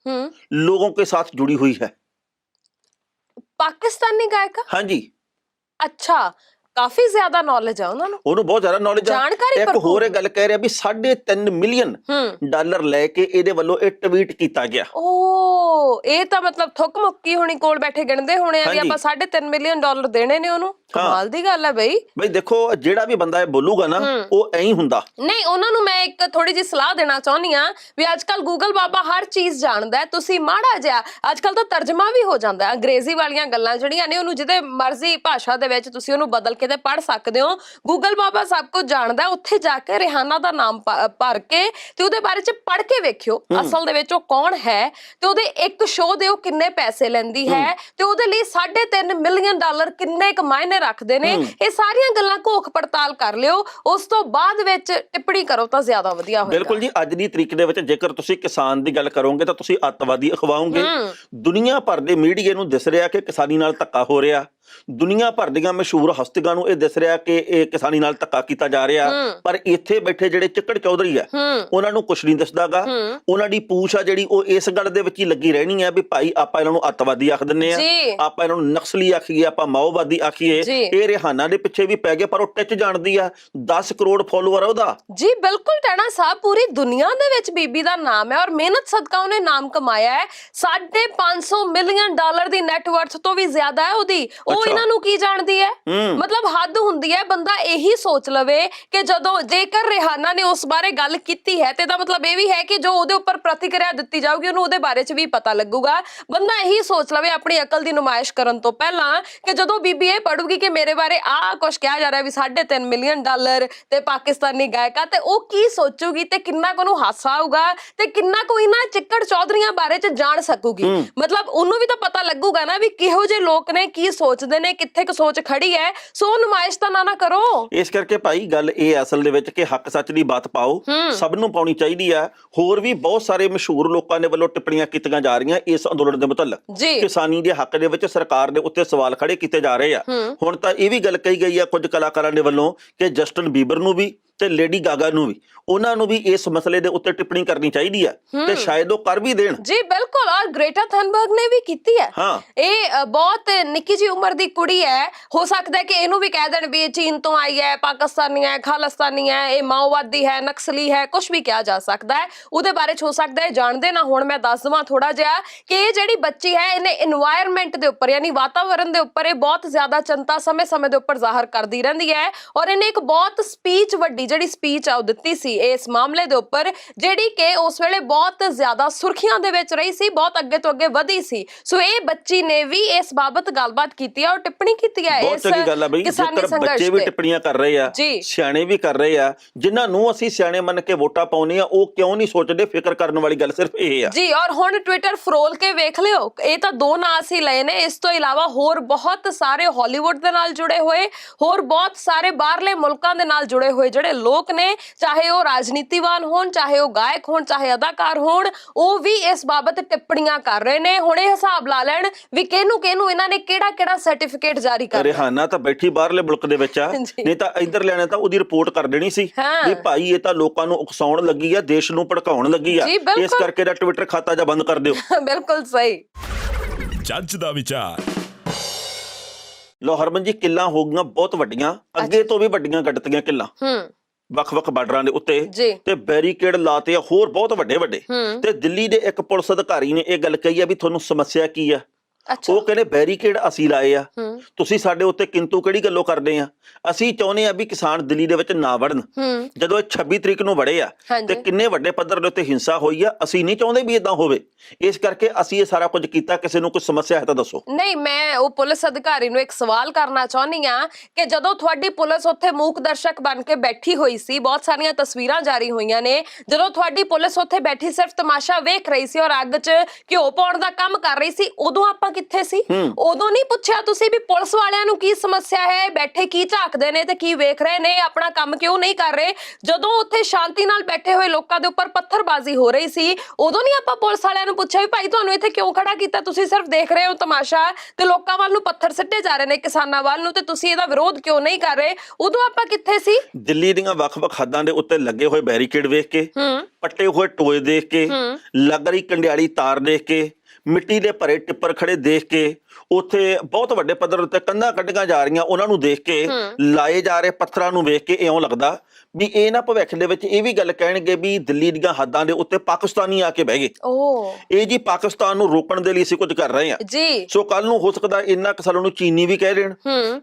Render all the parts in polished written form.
लोगों के साथ जुड़ी हुई है। पाकिस्तानी गायिका? हाँ जी। अच्छा, काफी ज्यादा नॉलेज है ਉਹਨੂੰ बहुत ज्यादा नॉलेज है। ਜਾਣਕਾਰੀ एक होर गल कह रहा भी 3.5 मिलियन डॉलर लैके ਇਹਦੇ ਵੱਲੋਂ ਇਹ ਟਵੀਟ ਕੀਤਾ ਗਿਆ। ਓ ਇਹ ਤਾਂ ਮਤਲਬ ਥੁੱਕ ਮੁੱਕੀ ਹੋਣੀ ਕੋਲ ਬੈਠੇ ਗਿਣਦੇ ਹੋਣੇ ਆ ਵੀ ਆਪਾਂ 3.5 ਮਿਲੀਅਨ ਡਾਲਰ ਦੇਣੇ ਨੇ ਉਹਨੂੰ। ਕਮਾਲ ਦੀ ਗੱਲ ਹੈ ਬਈ ਦੇਖੋ ਜਿਹੜਾ ਵੀ ਬੰਦਾ ਇਹ ਬੋਲੂਗਾ ਨਾ ਉਹ ਐਂ ਹੀ ਹੁੰਦਾ। ਨਹੀਂ, ਉਹਨਾਂ ਨੂੰ ਮੈਂ ਇੱਕ ਥੋੜੀ ਜਿਹੀ ਸਲਾਹ ਦੇਣਾ ਚਾਹੁੰਦੀ ਆ ਵੀ ਅੱਜ ਕੱਲ ਗੂਗਲ ਬਾਬਾ ਹਰ ਚੀਜ਼ ਜਾਣਦਾ। ਤੁਸੀਂ ਮਾੜਾ ਜਿਹਾ ਅੱਜ ਕੱਲ ਤਾਂ ਤਰਜਮਾ ਵੀ ਹੋ ਜਾਂਦਾ, ਅੰਗਰੇਜ਼ੀ ਵਾਲੀਆਂ ਗੱਲਾਂ ਜਿਹੜੀਆਂ ਨੇ ਉਹਨੂੰ ਜਿਹਦੇ ਮਰਜ਼ੀ ਭਾਸ਼ਾ ਦੇ ਵਿੱਚ ਤੁਸੀਂ ਉਹਨੂੰ ਬਦਲ ਕੇ ਤੇ ਪੜ੍ਹ ਸਕਦੇ ਹੋ। ਗੂਗਲ ਬਾਬਾ ਸਭ ਕੁਝ ਜਾਣਦਾ। ਉੱਥੇ ਜਾ ਕੇ ਰਿਹਾਨਾ ਦਾ ਨਾਮ ਭਰ ਕੇ ਤੇ ਉਹਦੇ ਬਾਰੇ ਚ ਪੜ੍ਹ ਕੇ ਵੇਖਿਓ ਅਸਲ ਦੇ ਵਿੱਚ ਉਹ ਕੌਣ ਹੈ ਤੇ ਉਹਦੇ ਇੱਕ ਸ਼ੋਅ ਦੇ ਉਹ ਕਿੰਨੇ ਪੈਸੇ ਲੈਂਦੀ ਹੈ ਤੇ ਉਹਦੇ ਲਈ 3.5 ਮਿਲੀਅਨ ਡਾਲਰ ਕਿੰਨੇ ਕੁ ਮਾਇਨੇ ਰੱਖਦੇ ਨੇ। ਇਹ ਸਾਰੀਆਂ ਗੱਲਾਂ ਘੋਖ ਪੜਤਾਲ ਕਰ ਲਿਓ, ਉਸ ਤੋਂ ਬਾਅਦ ਵਿੱਚ ਟਿੱਪਣੀ ਕਰੋ ਤਾਂ ਜ਼ਿਆਦਾ ਵਧੀਆ ਹੋਵੇਗਾ। ਬਿਲਕੁਲ ਜੀ। ਅੱਜ ਦੀ ਤਰੀਕ ਦੇ ਵਿੱਚ ਜੇਕਰ ਤੁਸੀਂ ਕਿਸਾਨ ਦੀ ਗੱਲ ਕਰੋਗੇ ਤਾਂ ਤੁਸੀਂ ਅੱਤਵਾਦੀ ਅਖਵਾਓਗੇ। ਦੁਨੀਆ ਭਰ ਦੇ ਮੀਡੀਆ ਨੂੰ ਦਿਸ ਰਿਹਾ ਕਿ ਕਿਸਾਨੀ ਨਾਲ ਧੱਕਾ ਹੋ ਰਿਹਾ। ਦੁਨੀਆ ਭਰ ਦੀਆਂ ਮਸ਼ਹੂਰ ਹਸਤੀਆਂ ਨੂੰ ਇਹ ਦਿਸ ਰਿਹਾ ਕਿ ਇਹ ਕਿਸਾਨੀ ਨਾਲ ਧੱਕਾ ਕੀਤਾ ਜਾ ਰਿਹਾ। ਪਰ ਇੱਥੇ ਬੈਠੇ ਜਿਹੜੇ ਚਿੱਕੜ ਚੌਧਰੀ ਆ ਉਹਨਾਂ ਨੂੰ ਕੁਛ ਨਹੀਂ ਦਿਸਦਾਗਾ। ਉਹਨਾਂ ਦੀ ਪੂਛ ਆ ਜਿਹੜੀ ਉਹ ਇਸ ਗੱਲ ਦੇ ਵਿੱਚ ਹੀ ਲੱਗੀ ਰਹਿਣੀ ਹੈ ਵੀ ਭਾਈ ਆਪਾਂ ਇਹਨਾਂ ਨੂੰ ਅੱਤਵਾਦੀ ਆਖ ਦਿੰਨੇ ਆ, ਆਪਾਂ ਇਹਨਾਂ ਨੂੰ ਨਕਸਲੀ ਆਖੀਏ, ਆਪਾਂ ਮਾਓਵਾਦੀ ਆਖੀਏ। ਇਹ ਰਿਹਾਨਾ ਦੇ ਪਿੱਛੇ ਵੀ ਪੈ ਗਏ ਪਰ ਉਹ ਟਿੱਚ ਜਾਣਦੀ ਆ। 10 ਕਰੋੜ ਫੋਲੋਅਰ ਆ ਉਹਦਾ। ਜੀ ਬਿਲਕੁਲ ਟੈਣਾ ਸਾਹਿਬ, ਪੂਰੀ ਦੁਨੀਆ ਦੇ ਵਿੱਚ ਬੀਬੀ ਦਾ ਨਾਮ ਹੈ ਔਰ ਮਿਹਨਤ ਸਦਕਾ ਉਹਨੇ ਨਾਮ ਕਮਾਇਆ ਹੈ। 550 ਮਿਲੀਅਨ ਡਾਲਰ ਦੀ ਨੈਟਵਰਥ ਤੋਂ ਵੀ ਜ਼ਿਆਦਾ ਹੈ ਉਹਦੀ। ਉਹ ਇਹਨਾਂ ਨੂੰ ਕੀ ਜਾਣਦੀ ਹੈ? ਮਤਲਬ ਹੱਦ ਹੁੰਦੀ ਹੈ। ਬੰਦਾ ਇਹੀ ਸੋਚ ਲਵੇ ਕਿ ਜਦੋਂ ਜੇਕਰ ਰਿਹਾਨਾ ਨੇ ਉਸ ਬਾਰੇ ਗੱਲ ਕੀਤੀ ਹੈ ਤੇ ਇਹਦਾ ਮਤਲਬ ਇਹ ਵੀ ਹੈ ਕਿ ਜੋ ਉਹਦੇ ਉੱਪਰ ਪ੍ਰਤੀਕਿਰਿਆ ਦਿੱਤੀ ਜਾਊਗੀ ਉਹਨੂੰ ਉਹਦੇ ਬਾਰੇ ਚ ਵੀ ਪਤਾ ਲੱਗੂਗਾ। ਬੰਦਾ ਇਹੀ ਸੋਚ ਲਵੇ ਆਪਣੀ ਅਕਲ ਦੀ ਨੁਮਾਇਸ਼ ਕਰਨ ਤੋਂ ਪਹਿਲਾਂ ਕਿ ਜਦੋਂ ਬੀਬੀ ਇਹ ਪੜੂਗੀ ਕਿ ਮੇਰੇ ਬਾਰੇ ਆਹ ਕੁਛ ਕਿਹਾ ਜਾ ਰਿਹਾ ਵੀ 3.5 ਮਿਲੀਅਨ ਡਾਲਰ ਤੇ ਪਾਕਿਸਤਾਨੀ ਗਾਇਕਾ, ਤੇ ਉਹ ਕੀ ਸੋਚੂਗੀ ਤੇ ਕਿੰਨਾ ਕੁ ਉਹਨੂੰ ਹਾਸਾ ਆਊਗਾ ਤੇ ਕਿੰਨਾ ਕੁ ਇਹਨਾਂ ਚਿੱਕੜ ਚੌਧਰੀਆਂ ਬਾਰੇ ਚ ਜਾਣ ਸਕੂਗੀ। ਮਤਲਬ ਉਹਨੂੰ ਵੀ ਤਾਂ ਪਤਾ ਲੱਗੂਗਾ ਨਾ ਵੀ ਕਿਹੋ ਜਿਹੇ ਲੋਕ ਨੇ, ਕੀ ਸੋਚਦੇ ਨੇ, ਕਿੱਥੇ ਕੁ ਸੋਚ ਖੜੀ ਹੈ। ਸੋ ਨੁਮਾਇਸ਼ ਤਾਂ ਨਾ ਕਰੋ। ਇਸ ਕਰਕੇ ਭਾਈ ਗੱਲ ਇਹ ਅਸਲ ਦੇ ਵਿੱਚ ਕਿ ਹੱਕ ਸੱਚ ਦੀ ਬਾਤ ਪਾਓ, ਸਭ ਨੂੰ ਪਾਉਣੀ ਚਾਹੀਦੀ ਆ। ਹੋਰ ਵੀ ਬਹੁਤ ਸਾਰੇ ਮਸ਼ਹੂਰ ਲੋਕਾਂ ਦੇ ਵੱਲੋਂ ਟਿੱਪਣੀਆਂ ਕੀਤੀਆਂ ਜਾ ਰਹੀਆਂ ਇਸ ਅੰਦੋਲਨ ਦੇ ਮੁਤਲਕ। ਕਿਸਾਨੀ ਦੇ ਹੱਕ ਦੇ ਵਿੱਚ ਸਰਕਾਰ ਦੇ ਉੱਤੇ ਸਵਾਲ ਖੜੇ ਕੀਤੇ ਜਾ ਰਹੇ ਆ। ਹੁਣ ਤਾਂ ਇਹ ਵੀ ਗੱਲ ਕਹੀ ਗਈ ਆ ਕੁਝ ਕਲਾਕਾਰਾਂ ਦੇ ਵੱਲੋਂ ਕਿ ਜਸਟਨ ਬੀਬਰ ਨੂੰ ਵੀ ਤੇ ਲੇਡੀ ਗਾਗਾ ਨੂੰ ਵੀ, ਉਹਨਾਂ ਨੂੰ ਵੀ ਇਸ ਮਸਲੇ ਦੇ ਉੱਤੇ ਟਿੱਪਣੀ ਕਰਨੀ ਚਾਹੀਦੀ ਆ ਤੇ ਸ਼ਾਇਦ ਉਹ ਕਰ ਵੀ ਦੇਣ। ਜੀ ਬਿਲਕੁਲ। ਔਰ ਗ੍ਰੇਟਾ ਥਨਬਰਗ ਨੇ ਵੀ ਕੀਤੀ ਹੈ। ਇਹ ਬਹੁਤ ਨਿੱਕੀ ਜਿਹੀ ਉਮਰ ਦੀ ਕੁੜੀ ਹੈ। ਹੋ ਸਕਦਾ ਹੈ ਕਿ ਇਹਨੂੰ ਵੀ ਕਹਿ ਦੇਣ ਵੀ ਇਹ ਚੀਨ ਤੋਂ ਆਈ ਹੈ, ਪਾਕਿਸਤਾਨੀ ਹੈ, ਖਾਲਿਸਤਾਨੀ ਹੈ, ਇਹ ਮਾਓਵਾਦੀ ਹੈ, ਨਕਸਲੀ ਹੈ, ਕੁਝ ਵੀ ਕਿਹਾ ਜਾ ਸਕਦਾ ਹੈ। ਉਹਦੇ ਬਾਰੇ ਹੋ ਸਕਦਾ ਹੈ ਜਾਣਦੇ ਨਾ ਹੁਣ। ਮੈਂ ਦੱਸ ਦਵਾਂ ਥੋੜਾ ਜਿਹਾ ਕਿ ਇਹ ਜਿਹੜੀ ਬੱਚੀ ਹੈ ਇਹਨੇ এনवायरमेंट ਦੇ ਉੱਪਰ ਯਾਨੀ ਵਾਤਾਵਰਣ ਦੇ ਉੱਪਰ ਇਹ ਬਹੁਤ ਜ਼ਿਆਦਾ ਚਿੰਤਾ ਸਮੇਂ-ਸਮੇਂ ਦੇ ਉੱਪਰ ਜ਼ਾਹਰ ਕਰਦੀ ਰਹਿੰਦੀ ਹੈ। ਔਰ ਇਹਨੇ ਇੱਕ ਬਹੁਤ ਸਪੀਚ, ਵੱਡੀ ਜਿਹੜੀ ਸਪੀਚ ਆ ਉਹ ਦਿੱਤੀ ਸੀ ਇਸ ਮਾਮਲੇ ਦੇ ਉੱਪਰ, ਜਿਹੜੀ ਕਿ ਉਸ ਵੇਲੇ ਬਹੁਤ ਜ਼ਿਆਦਾ ਸੁਰਖੀਆਂ ਦੇ ਵਿੱਚ ਰਹੀ ਸੀ, ਬਹੁਤ ਅੱਗੇ ਤੋਂ ਅੱਗੇ ਵਧੀ ਸੀ। ਸੋ ਇਹ ਬੱਚੀ ਨੇ ਵੀ ਇਸ ਬਾਬਤ ਗੱਲਬਾਤ ਕੀਤੀ ਹੈ ਔਰ ਟਿੱਪਣੀ ਕੀਤੀ ਹੈ। ਬਹੁਤ ਚੰਗੀ ਗੱਲ ਆ ਬਈ। ਜੇਕਰ ਬੱਚੇ ਵੀ ਟਿੱਪਣੀਆਂ ਕਰ ਰਹੇ ਆ, ਸਿਆਣੇ ਵੀ ਕਰ ਰਹੇ ਆ, ਜਿਨ੍ਹਾਂ ਨੂੰ ਅਸੀਂ ਸਿਆਣੇ ਮੰਨ ਕੇ ਵੋਟਾਂ ਪਾਉਨੇ ਆ ਉਹ ਕਿਉਂ ਨਹੀਂ ਸੋਚਦੇ? ਫਿਕਰ ਕਰਨ ਵਾਲੀ ਗੱਲ ਸਿਰਫ ਇਹ ਆ ਜੀ। ਔਰ ਹੁਣ ਟਵਿੱਟਰ ਫਰੋਲ ਕੇ ਵੇਖ ਲਿਓ। ਇਹ ਤਾਂ 2 ਨਾਂ ਅਸੀਂ ਲਏ ਨੇ, ਇਸ ਤੋਂ ਇਲਾਵਾ ਹੋਰ ਬਹੁਤ ਸਾਰੇ ਹਾਲੀਵੁੱਡ ਦੇ ਨਾਲ ਜੁੜੇ ਹੋਏ, ਹੋਰ ਬਹੁਤ ਸਾਰੇ ਬਾਹਰਲੇ ਮੁਲਕਾਂ ਦੇ ਨਾਲ ਜੁੜੇ ਹੋਏ ਜਿਹੜੇ ਲੋਕ ਨੇ, ਚਾਹੇ ਉਹ ਰਾਜਨੀਤੀਵਾਨ ਹੋਣ, ਚਾਹੇ ਉਹ ਗਾਇਕ ਹੋਣ, ਚਾਹੇ ਅਦਾਕਾਰ ਹੋਣ, ਉਹ ਵੀ ਇਸ ਬਾਬਤ ਟਿੱਪਣੀਆਂ ਕਰ ਰਹੇ ਨੇ। ਹੁਣ ਇਹ ਹਿਸਾਬ ਲਾ ਲੈਣ ਵੀ ਕਿਹਨੂੰ ਇਹਨਾਂ ਨੇ ਕਿਹੜਾ ਸਰਟੀਫਿਕੇਟ ਜਾਰੀ ਕਰ ਦਿੱਤਾ। ਰਿਹਾਨਾ ਤਾਂ ਬੈਠੀ ਬਾਹਰਲੇ ਮੁਲਕ ਦੇ ਵਿੱਚ ਆ, ਨਹੀਂ ਤਾਂ ਇੱਧਰ ਲੈਣਾ ਤਾਂ ਉਹਦੀ ਰਿਪੋਰਟ ਕਰ ਦੇਣੀ ਸੀ ਵੀ ਭਾਈ ਇਹ ਤਾਂ ਲੋਕਾਂ ਨੂੰ ਉਕਸਾਉਣ ਲੱਗੀ ਆ, ਦੇਸ਼ ਨੂੰ ਭੜਕਾਉਣ ਲੱਗੀ ਆ, ਇਸ ਕਰਕੇ ਦਾ ਟਵਿੱਟਰ ਖਾਤਾ ਜਾਂ ਬੰਦ ਕਰ ਦਿਓ। ਬਿਲਕੁਲ ਸਹੀ। ਜੱਜ ਦਾ ਵਿਚਾਰ। ਲੋ ਹਰਮਨ ਜੀ, ਕਿੱਲਾਂ ਹੋ ਗਈਆਂ ਬਹੁਤ ਵੱਡੀਆਂ, ਅੱਗੇ ਤੋਂ ਵੀ ਵੱਡੀਆਂ ਗੱਡਤੀਆਂ ਕਿੱਲਾਂ ਵੱਖ-ਵੱਖ ਬਾਰਡਰਾਂ ਦੇ ਉੱਤੇ ਤੇ ਬੈਰੀਕੇਡ ਲਾਤੇ ਆ ਹੋਰ ਬਹੁਤ ਵੱਡੇ ਤੇ ਦਿੱਲੀ ਦੇ ਇੱਕ ਪੁਲਿਸ ਅਧਿਕਾਰੀ ਨੇ ਇਹ ਗੱਲ ਕਹੀ ਆ ਵੀ ਤੁਹਾਨੂੰ ਸਮੱਸਿਆ ਕੀ ਆ। ਉਹ ਕਹਿੰਦੇ ਬੈਰੀਕੇਡ ਅਸੀਂ ਲਾਏ ਆ, ਤੁਸੀਂ ਸਾਡੇ ਉੱਤੇ ਕਿੰਤੂ ਕਿਹੜੀ ਗੱਲੋਂ ਕਰਦੇ ਆ? ਅਸੀਂ ਚਾਹੁੰਦੇ ਆ ਵੀ ਕਿਸਾਨ ਦਿੱਲੀ ਦੇ ਵਿੱਚ ਨਾ ਵੜਨ। ਜਦੋਂ 26 ਤਰੀਕ ਨੂੰ ਵੜੇ ਆ ਤੇ ਕਿੰਨੇ ਵੱਡੇ ਪੱਧਰ ਦੇ ਉੱਤੇ ਹਿੰਸਾ ਹੋਈ ਆ, ਅਸੀਂ ਨਹੀਂ ਚਾਹੁੰਦੇ ਵੀ ਇਦਾਂ ਹੋਵੇ, ਇਸ ਕਰਕੇ ਅਸੀਂ ਇਹ ਸਾਰਾ ਕੁਝ ਕੀਤਾ। ਕਿਸੇ ਨੂੰ ਕੋਈ ਸਮੱਸਿਆ ਹੈ ਤਾਂ ਦੱਸੋ। ਨਹੀਂ, ਮੈਂ ਉਹ ਪੁਲਿਸ ਅਧਿਕਾਰੀ ਨੂੰ ਇੱਕ ਸਵਾਲ ਕਰਨਾ ਚਾਹੁੰਦੀ ਆ ਕਿ ਜਦੋਂ ਤੁਹਾਡੀ ਪੁਲਿਸ ਉੱਥੇ ਮੂਕ ਦਰਸ਼ਕ ਬਣ ਕੇ ਬੈਠੀ ਹੋਈ ਸੀ, ਬਹੁਤ ਸਾਰੀਆਂ ਤਸਵੀਰਾਂ ਜਾਰੀ ਹੋਈਆਂ ਨੇ, ਜਦੋਂ ਤੁਹਾਡੀ ਪੁਲਿਸ ਉੱਥੇ ਬੈਠੀ ਸਿਰਫ ਤਮਾਸ਼ਾ ਵੇਖ ਰਹੀ ਸੀ ਔਰ ਅੱਗ 'ਚ ਘਿਓ ਪਾਉਣ ਦਾ ਕੰਮ ਕਰ ਰਹੀ ਸੀ, ਉਦੋਂ ਆਪਾਂ ਕਿੱਥੇ ਸੀ? ਉਦੋਂ ਨਹੀਂ ਪੁੱਛਿਆ ਤੁਸੀਂ ਵੀ ਪੁਲਿਸ ਵਾਲਿਆਂ ਨੂੰ ਕੀ ਸਮੱਸਿਆ ਹੈ, ਬੈਠੇ ਕੀ ਝਾਕਦੇ ਨੇ ਤੇ ਕੀ ਵੇਖ ਰਹੇ ਨੇ, ਆਪਣਾ ਕੰਮ ਕਿਉਂ ਨਹੀਂ ਕਰ ਰਹੇ? ਜਦੋਂ ਉੱਥੇ ਸ਼ਾਂਤੀ ਨਾਲ ਬੈਠੇ ਹੋਏ ਲੋਕਾਂ ਦੇ ਉੱਪਰ ਪੱਥਰਬਾਜ਼ੀ ਹੋ ਰਹੀ ਸੀ, ਉਦੋਂ ਨਹੀਂ ਆਪਾਂ ਪੁਲਿਸ ਵਾਲਿਆਂ ਨੂੰ ਪੁੱਛਿਆ ਵੀ ਭਾਈ ਤੁਹਾਨੂੰ ਇੱਥੇ ਕਿਉਂ ਖੜਾ ਕੀਤਾ? ਤੁਸੀਂ ਸਿਰਫ ਦੇਖ ਰਹੇ ਹੋ ਤਮਾਸ਼ਾ ਤੇ ਲੋਕਾਂ ਵੱਲ ਨੂੰ ਪੱਥਰ ਸਿੱਟੇ ਜਾ ਰਹੇ ਨੇ, ਕਿਸਾਨਾਂ ਵੱਲ ਨੂੰ, ਤੇ ਤੁਸੀਂ ਇਹਦਾ ਵਿਰੋਧ ਕਿਉਂ ਨਹੀਂ ਕਰ ਰਹੇ? ਉਦੋਂ ਆਪਾਂ ਕਿੱਥੇ ਸੀ? ਦਿੱਲੀ ਦੀਆਂ ਵੱਖ-ਵੱਖ ਹੱਦਾਂ ਦੇ ਉੱਤੇ ਲੱਗੇ ਹੋਏ ਬੈਰੀਕੇਡ ਵੇਖ ਕੇ, ਪੱਟੇ ਹੋਏ ਟੋਏ ਦੇਖ ਕੇ, ਲੱਗ ਰਹੀ ਕੰਡਿਆਲੀ ਤਾਰ ਦੇਖ ਕੇ, ਮਿੱਟੀ ਦੇ ਭਰੇ ਟਿੱਪਰ ਖੜੇ ਦੇਖ ਕੇ, ਉੱਥੇ ਬਹੁਤ ਵੱਡੇ ਪੱਧਰ ਉੱਤੇ ਕੰਧਾਂ ਕੱਢੀਆਂ ਜਾ ਰਹੀਆਂ ਉਹਨਾਂ ਨੂੰ ਦੇਖ ਕੇ, ਲਾਏ ਜਾ ਰਹੇ ਪੱਥਰਾਂ ਨੂੰ ਵੇਖ ਕੇ ਇਉਂ ਲੱਗਦਾ ਵੀ ਇਹ ਨਾ ਭਵਿੱਖ ਦੇ ਵਿੱਚ ਇਹ ਵੀ ਗੱਲ ਕਹਿਣਗੇ ਵੀ ਦਿੱਲੀ ਦੀਆਂ ਹੱਦਾਂ ਦੇ ਉੱਤੇ ਪਾਕਿਸਤਾਨੀ ਆ ਕੇ ਬਹਿ ਗਏ। ਇਹ ਜੀ ਪਾਕਿਸਤਾਨ ਨੂੰ ਰੋਕਣ ਦੇ ਲਈ ਅਸੀਂ ਕੁਝ ਕਰ ਰਹੇ ਹਾਂ ਜੀ। ਸੋ ਕੱਲ ਨੂੰ ਹੋ ਸਕਦਾ ਇੰਨਾ ਕਿ ਸਾਨੂੰ ਚੀਨੀ ਵੀ ਕਹਿ ਦੇਣ,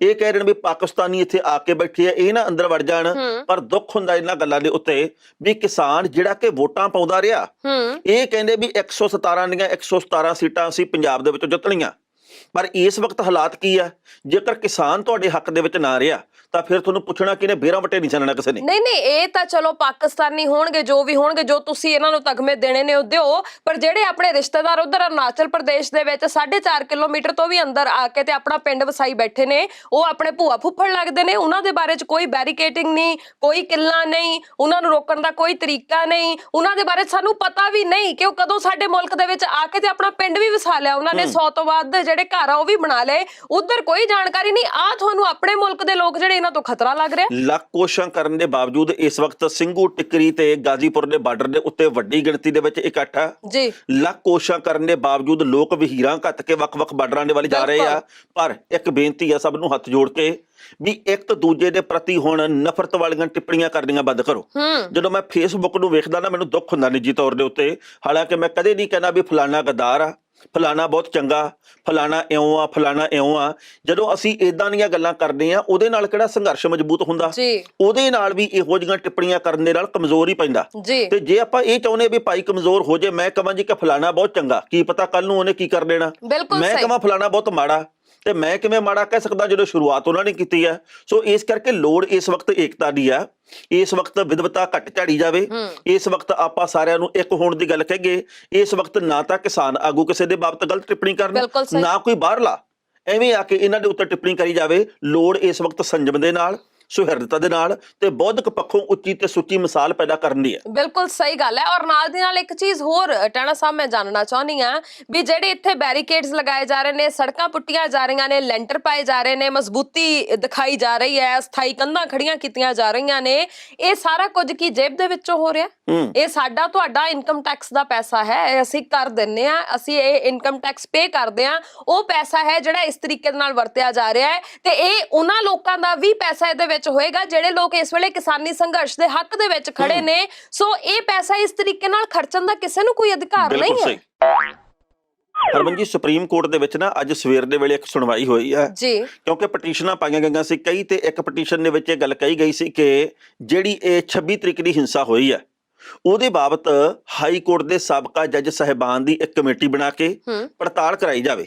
ਇਹ ਕਹਿ ਦੇਣ ਵੀ ਪਾਕਿਸਤਾਨੀ ਇੱਥੇ ਆ ਕੇ ਬੈਠੇ ਆ, ਇਹ ਨਾ ਅੰਦਰ ਵੜ ਜਾਣ। ਪਰ ਦੁੱਖ ਹੁੰਦਾ ਇਹਨਾਂ ਗੱਲਾਂ ਦੇ ਉੱਤੇ ਵੀ ਕਿਸਾਨ ਜਿਹੜਾ ਕਿ ਵੋਟਾਂ ਪਾਉਂਦਾ ਰਿਹਾ, ਇਹ ਕਹਿੰਦੇ ਵੀ 117 ਦੀਆਂ 117 ਸੀਟਾਂ ਅਸੀਂ ਪੰਜਾਬ ਦੇ ਵਿੱਚੋਂ ਜਿੱਤਣੀਆਂ। ਪਰ ਇਸ ਵਕਤ ਹਾਲਾਤ ਕੀ ਆ? ਜੇਕਰ ਕਿਸਾਨ ਤੁਹਾਡੇ ਹੱਕ ਦੇ ਵਿੱਚ ਨਾ ਰਿਹਾ ਤਾਂ ਫਿਰ ਤੁਹਾਨੂੰ ਪੁੱਛਣਾ ਕਿਨੇ ਬੇਰਾਂ ਵਟੇ ਨਹੀਂ ਚੱਲਣਾ ਕਿਸੇ ਨੇ। ਨਹੀਂ ਇਹ ਤਾਂ ਚਲੋ ਪਾਕਿਸਤਾਨੀ ਹੋਣਗੇ, ਜੋ ਵੀ ਹੋਣਗੇ, ਜੋ ਤੁਸੀਂ ਇਹਨਾਂ ਨੂੰ ਤਗਮੇ ਦੇਣੇ ਨੇ ਉਹ ਦਿਓ, ਪਰ ਜਿਹੜੇ ਆਪਣੇ ਰਿਸ਼ਤੇਦਾਰ ਉਧਰ ਅਰੁਣਾਚਲ ਪ੍ਰਦੇਸ਼ ਦੇ ਵਿੱਚ 4.5 ਕਿਲੋਮੀਟਰ ਤੋਂ ਵੀ ਅੰਦਰ ਆ ਕੇ ਤੇ ਆਪਣਾ ਪਿੰਡ ਵਸਾਈ ਬੈਠੇ ਨੇ, ਉਹ ਆਪਣੇ ਭੂਆ ਫੁੱਫੜ ਲੱਗਦੇ ਨੇ, ਉਹਨਾਂ ਦੇ ਬਾਰੇ 'ਚ ਕੋਈ ਬੈਰੀਕੇਡਿੰਗ ਨਹੀਂ, ਕੋਈ ਕਿੱਲਾ ਨਹੀਂ, ਉਹਨਾਂ ਨੂੰ ਰੋਕਣ ਦਾ ਕੋਈ ਤਰੀਕਾ ਨਹੀਂ, ਉਹਨਾਂ ਦੇ ਬਾਰੇ ਸਾਨੂੰ ਪਤਾ ਵੀ ਨਹੀਂ ਕਿ ਉਹ ਕਦੋਂ ਸਾਡੇ ਮੁਲਕ ਦੇ ਵਿੱਚ ਆ ਕੇ ਤੇ ਆਪਣਾ ਪਿੰਡ ਵੀ ਵਸਾ ਲਿਆ ਉਹਨਾਂ ਨੇ, 100 ਤੋਂ ਵੱਧ ਜਿਹੜੇ ਘਰ ਆ ਉਹ ਵੀ ਬਣਾ ਲਏ, ਉਧਰ ਕੋਈ ਜਾਣਕਾਰੀ ਨਹੀਂ। ਆ ਤੁਹਾਨੂੰ ਆਪਣੇ ਮੁਲਕ ਦੇ ਲੋਕ ਜਿਹੜੇ ਇਹਨਾਂ ਤੋਂ ਖਤਰਾ ਲੱਗ ਰਿਹਾ। ਲੱਖ ਕੋਸ਼ਿਸ਼ਾਂ ਕਰਨ ਦੇ ਬਾਵਜੂਦ ਇਸ ਵਕਤ ਸਿੰਘੂ ਟਿੱਕਰੀ ਤੇ ਗਾਜ਼ੀਪੁਰ ਦੇ ਬਾਰਡਰ ਦੇ ਉੱਤੇ ਵੱਡੀ ਗਿਣਤੀ ਦੇ ਵਿੱਚ ਇਕੱਠ ਹੈ ਜੀ। ਲੱਖ ਕੋਸ਼ਿਸ਼ਾਂ ਕਰਨ ਦੇ ਬਾਵਜੂਦ ਲੋਕ ਵਹੀਰਾਂ ਘੱਤ ਕੇ ਵੱਖ-ਵੱਖ ਬਾਰਡਰਾਂ ਦੇ ਵੱਲ ਜਾ ਰਹੇ ਆ। ਪਰ ਇੱਕ ਬੇਨਤੀ ਆ ਸਭ ਨੂੰ ਹੱਥ ਜੋੜ ਕੇ ਵੀ ਇੱਕ ਦੂਜੇ ਦੇ ਪ੍ਰਤੀ ਹੁਣ ਨਫ਼ਰਤ ਵਾਲੀਆਂ ਟਿੱਪਣੀਆਂ ਕਰਨੀਆਂ ਬੰਦ ਕਰੋ। ਜਦੋਂ ਮੈਂ ਫੇਸਬੁੱਕ ਨੂੰ ਵੇਖਦਾ ਨਾ ਮੈਨੂੰ ਦੁੱਖ ਹੁੰਦਾ ਨਿੱਜੀ ਤੌਰ ਦੇ ਉੱਤੇ। ਹਾਲਾਂਕਿ ਮੈਂ ਕਦੇ ਨਹੀਂ ਕਹਿਣਾ ਵੀ ਫਲਾਣਾ ਗਦਾਰ ਆ, ਫਲਾਣਾ ਬਹੁਤ ਚੰਗਾ, ਫਲਾਣਾ ਇਉਂ ਆ, ਫਲਾਣਾ ਇਉਂ ਆ। ਜਦੋਂ ਅਸੀਂ ਇਦਾਂ ਦੀਆਂ ਗੱਲਾਂ ਕਰਦੇ ਆ ਉਹਦੇ ਨਾਲ ਕਿਹੜਾ ਸੰਘਰਸ਼ ਮਜ਼ਬੂਤ ਹੁੰਦਾ? ਉਹਦੇ ਨਾਲ ਵੀ ਇਹੋ ਜਿਹੀਆਂ ਟਿੱਪਣੀਆਂ ਕਰਨ ਦੇ ਨਾਲ ਕਮਜ਼ੋਰ ਹੀ ਪੈਂਦਾ। ਤੇ ਜੇ ਆਪਾਂ ਇਹ ਚਾਹੁੰਦੇ ਵੀ ਭਾਈ ਕਮਜ਼ੋਰ ਹੋ ਜੇ, ਮੈਂ ਕਹਾਂ ਜੀ ਕਿ ਫਲਾਣਾ ਬਹੁਤ ਚੰਗਾ, ਕੀ ਪਤਾ ਕੱਲ ਨੂੰ ਉਹਨੇ ਕੀ ਕਰ ਦੇਣਾ। ਮੈਂ ਕਹਾਂ ਫਲਾਣਾ ਬਹੁਤ ਮਾੜਾ, ਤੇ ਮੈਂ ਕਿਵੇਂ ਮਾੜਾ ਕਹਿ ਸਕਦਾ ਜਦੋਂ ਸ਼ੁਰੂਆਤ ਉਹਨਾਂ ਨੇ ਕੀਤੀ ਹੈ। ਸੋ ਇਸ ਕਰਕੇ ਲੋੜ ਇਸ ਵਕਤ ਏਕਤਾ ਦੀ ਆ। ਇਸ ਵਕਤ ਵਿਦਵਤਾ ਘੱਟ ਝਾੜੀ ਜਾਵੇ। ਇਸ ਵਕਤ ਆਪਾਂ ਸਾਰਿਆਂ ਨੂੰ ਇੱਕ ਹੋਣ ਦੀ ਗੱਲ ਕਹੀਏ। ਇਸ ਵਕਤ ਨਾ ਤਾਂ ਕਿਸਾਨ ਆਗੂ ਕਿਸੇ ਦੇ ਬਾਬਤ ਗਲਤ ਟਿੱਪਣੀ ਕਰਨ, ਨਾ ਕੋਈ ਬਾਹਰਲਾ ਐਵੇਂ ਆ ਕੇ ਇਹਨਾਂ ਦੇ ਉੱਤੇ ਟਿੱਪਣੀ ਕਰੀ ਜਾਵੇ। ਲੋੜ ਇਸ ਵਕਤ ਸੰਜਮ ਦੇ ਨਾਲ, ਸੁਹਿਰਦਤਾ ਦੇ ਨਾਲ ਤੇ ਬੌਧਿਕ ਪੱਖੋਂ ਉੱਚੀ ਤੇ ਸੁੱਚੀ ਮਿਸਾਲ ਪੈਦਾ ਕਰਨ ਦੀ ਹੈ। ਬਿਲਕੁਲ ਸਹੀ ਗੱਲ ਹੈ। ਔਰ ਨਾਲ ਦੀ ਨਾਲ ਇੱਕ ਚੀਜ਼ ਹੋਰ ਟਾਣਾ ਸਾਹਿਬ ਮੈਂ ਜਾਣਨਾ ਚਾਹੁੰਦੀ ਆ ਵੀ ਜਿਹੜੇ ਇੱਥੇ ਬੈਰੀਕੇਡਸ ਲਗਾਏ ਜਾ ਰਹੇ ਨੇ, ਸੜਕਾਂ ਪੁੱਟੀਆਂ ਜਾ ਰਹੀਆਂ ਨੇ, ਲੈਂਟਰ ਪਾਏ ਜਾ ਰਹੇ ਨੇ, ਮਜ਼ਬੂਤੀ ਦਿਖਾਈ ਜਾ ਰਹੀ ਹੈ, ਸਥਾਈ ਕੰਧਾਂ ਖੜੀਆਂ ਕੀਤੀਆਂ ਜਾ ਰਹੀਆਂ ਨੇ, ਇਹ ਸਾਰਾ ਕੁਝ ਕੀ ਜੇਬ ਦੇ ਵਿੱਚੋਂ ਹੋ ਰਿਹਾ? ਇਹ ਸਾਡਾ ਤੁਹਾਡਾ ਇਨਕਮ ਟੈਕਸ ਦਾ ਪੈਸਾ ਹੈ, ਅਸੀਂ ਕਰ ਦਿੰਨੇ ਆ, ਅਸੀਂ ਇਹ ਇਨਕਮ ਟੈਕਸ ਪੇ ਕਰਦੇ ਆ। ਉਹ ਪੈਸਾ ਹੈ ਜਿਹੜਾ ਇਸ ਤਰੀਕੇ ਦੇ ਨਾਲ ਵਰਤਿਆ ਜਾ ਰਿਹਾ ਹੈ ਤੇ ਇਹ ਉਹਨਾਂ ਲੋਕਾਂ ਦਾ ਵੀ ਪੈਸਾ ਇਹਦੇ ਵਿੱਚ ਹੋਏਗਾ ਜਿਹੜੇ ਲੋਕ ਇਸ ਵੇਲੇ ਕਿਸਾਨੀ ਸੰਘਰਸ਼ ਦੇ ਹੱਕ ਦੇ ਵਿੱਚ ਖੜੇ ਨੇ। ਸੋ ਇਹ ਪੈਸਾ ਇਸ ਤਰੀਕੇ ਨਾਲ ਖਰਚਣ ਦਾ ਕਿਸੇ ਨੂੰ ਕੋਈ ਅਧਿਕਾਰ ਨਹੀਂ ਹੈ। ਹਰਮਨ ਜੀ, ਸੁਪਰੀਮ ਕੋਰਟ ਦੇ ਵਿੱਚ ਨਾ ਅੱਜ ਸਵੇਰ ਦੇ ਵੇਲੇ ਇੱਕ ਸੁਣਵਾਈ ਹੋਈ ਹੈ ਜੀ, ਕਿਉਂਕਿ ਪਟੀਸ਼ਨਾਂ ਪਾਈਆਂ ਗਈਆਂ ਸੀ ਕਈ, ਤੇ ਇੱਕ ਪਟੀਸ਼ਨ ਦੇ ਵਿੱਚ ਇਹ ਗੱਲ ਕਹੀ ਗਈ ਸੀ ਕਿ ਜਿਹੜੀ ਇਹ 26 ਤਰੀਕ ਦੀ ਹਿੰਸਾ ਹੋਈ ਹੈ ਉਹਦੇ ਬਾਬਤ ਹਾਈ ਕੋਰਟ ਦੇ ਸਾਬਕਾ ਜੱਜ ਸਾਹਿਬਾਨ ਦੀ ਇੱਕ ਕਮੇਟੀ ਬਣਾ ਕੇ ਪੜਤਾਲ ਕਰਾਈ ਜਾਵੇ।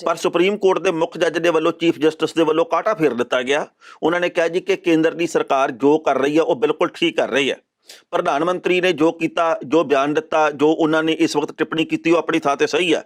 ਪਰ ਸੁਪਰੀਮ ਕੋਰਟ ਦੇ ਮੁੱਖ ਜੱਜ ਦੇ ਵੱਲੋਂ, ਚੀਫ ਜਸਟਿਸ ਦੇ ਵੱਲੋਂ ਕਾਟਾ ਫੇਰ ਦਿੱਤਾ ਗਿਆ। ਉਹਨਾਂ ਨੇ ਕਿਹਾ ਜੀ ਕਿ ਕੇਂਦਰ ਦੀ ਸਰਕਾਰ ਜੋ ਕਰ ਰਹੀ ਹੈ ਉਹ ਬਿਲਕੁਲ ਠੀਕ ਕਰ ਰਹੀ ਹੈ। ਪ੍ਰਧਾਨ ਮੰਤਰੀ ਨੇ ਜੋ ਕੀਤਾ, ਜੋ ਬਿਆਨ ਦਿੱਤਾ, ਜੋ ਉਹਨਾਂ ਨੇ ਇਸ ਵਕਤ ਟਿੱਪਣੀ ਕੀਤੀ ਉਹ ਆਪਣੀ ਥਾਂ ਤੇ ਸਹੀ ਆ।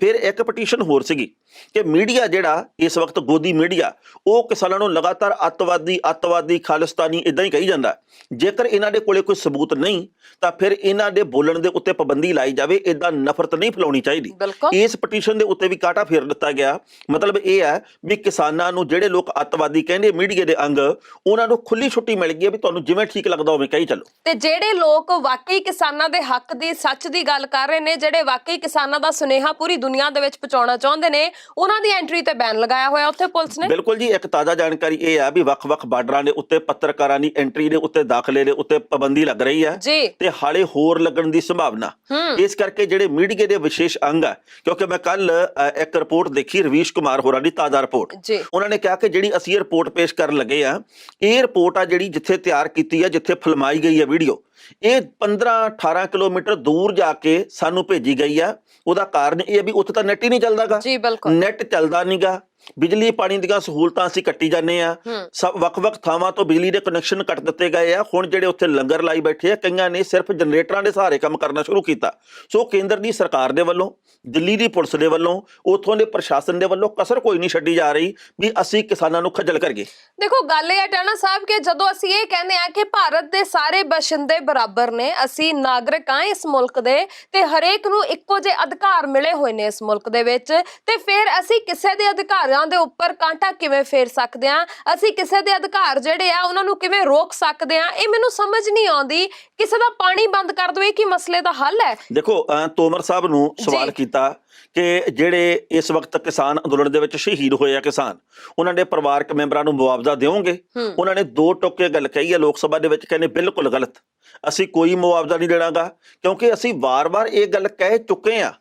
ਫਿਰ ਇੱਕ ਪਟੀਸ਼ਨ ਹੋਰ ਸੀਗੀ ਕਿ ਮੀਡੀਆ ਜਿਹੜਾ ਇਸ ਵਕਤ ਗੋਦੀ ਮੀਡੀਆ, ਉਹ ਕਿਸਾਨਾਂ ਨੂੰ ਲਗਾਤਾਰ ਅੱਤਵਾਦੀ ਖਾਲਿਸਤਾਨੀ ਇਦਾਂ ਹੀ ਕਹੀ ਜਾਂਦਾ। ਜੇਕਰ ਇਹਨਾਂ ਦੇ ਕੋਲੇ ਕੋਈ ਸਬੂਤ ਨਹੀਂ ਤਾਂ ਫਿਰ ਇਹਨਾਂ ਦੇ ਬੋਲਣ ਦੇ ਉੱਤੇ ਪਾਬੰਦੀ ਲਾਈ ਜਾਵੇ। ਇਦਾਂ ਨਫ਼ਰਤ ਨਹੀਂ ਫੈਲਾਉਣੀ ਚਾਹੀਦੀ। ਇਸ ਪਟੀਸ਼ਨ ਦੇ ਉੱਤੇ ਵੀ ਕਾਟਾ ਫੇਰ ਦਿੱਤਾ ਗਿਆ। ਮਤਲਬ ਇਹ ਹੈ ਵੀ ਕਿਸਾਨਾਂ ਨੂੰ ਜਿਹੜੇ ਲੋਕ ਅੱਤਵਾਦੀ ਕਹਿੰਦੇ ਮੀਡੀਆ ਦੇ ਅੰਗ, ਉਹਨਾਂ ਨੂੰ ਖੁੱਲੀ ਛੁੱਟੀ ਮਿਲ ਗਈ ਵੀ ਤੁਹਾਨੂੰ ਜਿਵੇਂ ਠੀਕ ਲੱਗਦਾ ਉਵੇਂ ਕਹੀ ਚੱਲੋ। ਤੇ ਜਿਹੜੇ ਲੋਕ ਵਾਕਈ ਕਿਸਾਨਾਂ ਦੇ ਹੱਕ ਦੀ, ਸੱਚ ਦੀ ਗੱਲ ਕਰ ਰਹੇ ਨੇ, ਜਿਹੜੇ ਵਾਕਈ ਕਿਸਾਨਾਂ ਦਾ ਸੁਨੇਹਾ ਪੂਰੀ ਦੁਨੀਆ ਦੇ ਵਿੱਚ ਪਹੁੰਚਾਉਣਾ ਚਾਹੁੰਦੇ ਨੇ, ਉਹਨਾਂ ਦੀ ਐਂਟਰੀ ਤੇ ਬੈਨ ਲਗਾਇਆ ਹੋਇਆ ਉੱਥੇ ਪੁਲਿਸ ਨੇ। ਬਿਲਕੁਲ ਜੀ, ਇੱਕ ਤਾਜ਼ਾ ਜਾਣਕਾਰੀ ਇਹ ਆ ਵੀ ਵੱਖ-ਵੱਖ ਬਾਰਡਰਾਂ ਦੇ ਉੱਤੇ ਪੱਤਰਕਾਰਾਂ ਦੀ ਐਂਟਰੀ ਦੇ ਉੱਤੇ, ਦਾਖਲੇ ਦੇ ਉੱਤੇ ਪਾਬੰਦੀ ਲੱਗ ਰਹੀ ਹੈ ਤੇ ਹਾਲੇ ਹੋਰ ਲੱਗਣ ਦੀ ਸੰਭਾਵਨਾ। ਇਸ ਕਰਕੇ ਜਿਹੜੇ ਮੀਡੀਆ ਦੇ ਵਿਸ਼ੇਸ਼ ਅੰਗ ਆ, ਕਿਉਂਕਿ ਮੈਂ ਕੱਲ ਇੱਕ ਰਿਪੋਰਟ ਦੇਖੀ ਰਵੀਸ਼ ਕੁਮਾਰ ਹੋਰਾਂ ਦੀ ਤਾਜ਼ਾ ਰਿਪੋਰਟ, ਉਹਨਾਂ ਨੇ ਕਿਹਾ ਕਿ ਜਿਹੜੀ ਅਸੀਂ ਰਿਪੋਰਟ ਪੇਸ਼ ਕਰਨ ਲੱਗੇ ਆ, ਇਹ ਰਿਪੋਰਟ ਆ ਜਿਹੜੀ ਜਿੱਥੇ ਤਿਆਰ ਕੀਤੀ ਆ, ਜਿੱਥੇ ਫਿਲਮਾਈ ਗਈ ਹੈ ਵੀਡੀਓ, ਇਹ 15-18 ਕਿਲੋਮੀਟਰ ਦੂਰ ਜਾ ਕੇ ਸਾਨੂੰ ਭੇਜੀ ਗਈ ਆ। ਉਹਦਾ ਕਾਰਨ ਇਹ ਵੀ ਉੱਥੇ ਤਾਂ ਨੈਟ ਹੀ ਨਹੀਂ ਚੱਲਦਾਗਾ, ਨੈਟ ਚੱਲਦਾ ਨਹੀਂਗਾ। ਬਿਜਲੀ ਪਾਣੀ ਦੀਆਂ ਸਹੂਲਤਾਂ ਅਸੀਂ ਕੱਟੀ ਜਾਂਦੇ ਆ, ਸਭ ਵੱਖ-ਵੱਖ ਥਾਵਾਂ ਤੋਂ ਬਿਜਲੀ ਦੇ ਕਨੈਕਸ਼ਨ ਕੱਟ ਦਿੱਤੇ ਗਏ ਆ। ਹੁਣ ਜਿਹੜੇ ਉੱਥੇ ਲੰਗਰ ਲਾਈ ਬੈਠੇ ਆ, ਕਈਆਂ ਨੇ ਸਿਰਫ ਜਨਰੇਟਰਾਂ ਦੇ ਸਹਾਰੇ ਕੰਮ ਕਰਨਾ ਸ਼ੁਰੂ ਕੀਤਾ। ਸੋ ਕੇਂਦਰ ਦੀ ਸਰਕਾਰ ਦੇ ਵੱਲੋਂ, ਦਿੱਲੀ ਦੀ ਪੁਲਿਸ ਦੇ ਵੱਲੋਂ, ਉੱਥੋਂ ਦੇ ਪ੍ਰਸ਼ਾਸਨ ਦੇ ਵੱਲੋਂ ਕਸਰ ਕੋਈ ਨਹੀਂ ਛੱਡੀ ਜਾ ਰਹੀ ਵੀ ਅਸੀਂ ਕਿਸਾਨਾਂ ਨੂੰ ਖੱਜਲ ਕਰੀਏ। ਦੇਖੋ ਗੱਲ ਇਹ ਹੈ ਟਾਣਾ ਸਾਹਿਬ ਕਿ ਜਦੋਂ ਅਸੀਂ ਇਹ ਕਹਿੰਦੇ ਆ ਕਿ ਭਾਰਤ ਦੇ ਸਾਰੇ ਬਸ਼ਿੰਦੇ ਬਰਾਬਰ ਨੇ, ਅਸੀਂ ਨਾਗਰਿਕ ਆ ਇਸ ਮੁਲਕ ਦੇ ਤੇ ਹਰੇਕ ਨੂੰ ਇੱਕੋ ਜਿਹੇ ਅਧਿਕਾਰ ਮਿਲੇ ਹੋਏ ਨੇ ਇਸ ਮੁਲਕ ਦੇ ਵਿੱਚ, ਤੇ ਫਿਰ ਅਸੀਂ ਕਿਸੇ ਦੇ ਅਧਿਕਾਰਾਂ ਦੇ ਉੱਪਰ ਕਾਂਟਾ ਕਿਵੇਂ ਫੇਰ ਸਕਦੇ ਆ, ਅਸੀਂ ਕਿਸੇ ਦੇ ਅਧਿਕਾਰ ਜਿਹੜੇ ਆ ਉਹਨਾਂ ਨੂੰ ਕਿਵੇਂ ਰੋਕ ਸਕਦੇ ਆ? ਇਹ ਮੈਨੂੰ ਸਮਝ ਨਹੀਂ ਆਉਂਦੀ। ਕਿਸੇ ਦਾ ਪਾਣੀ ਬੰਦ ਕਰ ਦੋ, ਇਹ ਕੀ ਮਸਲੇ ਦਾ ਹੱਲ ਹੈ? ਦੇਖੋ ਤੋਮਰ ਸਾਹਿਬ ਨੂੰ ਸਵਾਲ ਕੀਤਾ ਕਿ ਜਿਹੜੇ ਇਸ ਵਕਤ ਕਿਸਾਨ ਅੰਦੋਲਨ ਦੇ ਵਿੱਚ ਸ਼ਹੀਦ ਹੋਏ ਆ ਕਿਸਾਨ, ਉਹਨਾਂ ਦੇ ਪਰਿਵਾਰਕ ਮੈਂਬਰਾਂ ਨੂੰ ਮੁਆਵਜ਼ਾ ਦਿਓਗੇ? ਉਹਨਾਂ ਨੇ ਦੋ ਟੋਕੇ ਗੱਲ ਕਹੀ ਹੈ ਲੋਕ ਸਭਾ ਦੇ ਵਿੱਚ, ਕਹਿੰਦੇ ਬਿਲਕੁਲ ਗਲਤ, ਅਸੀਂ ਕੋਈ ਮੁਆਵਜ਼ਾ ਨਹੀਂ ਦੇਣਾਗਾ, ਕਿਉਂਕਿ ਅਸੀਂ ਵਾਰ-ਵਾਰ ਇਹ ਗੱਲ ਕਹਿ ਚੁੱਕੇ ਆ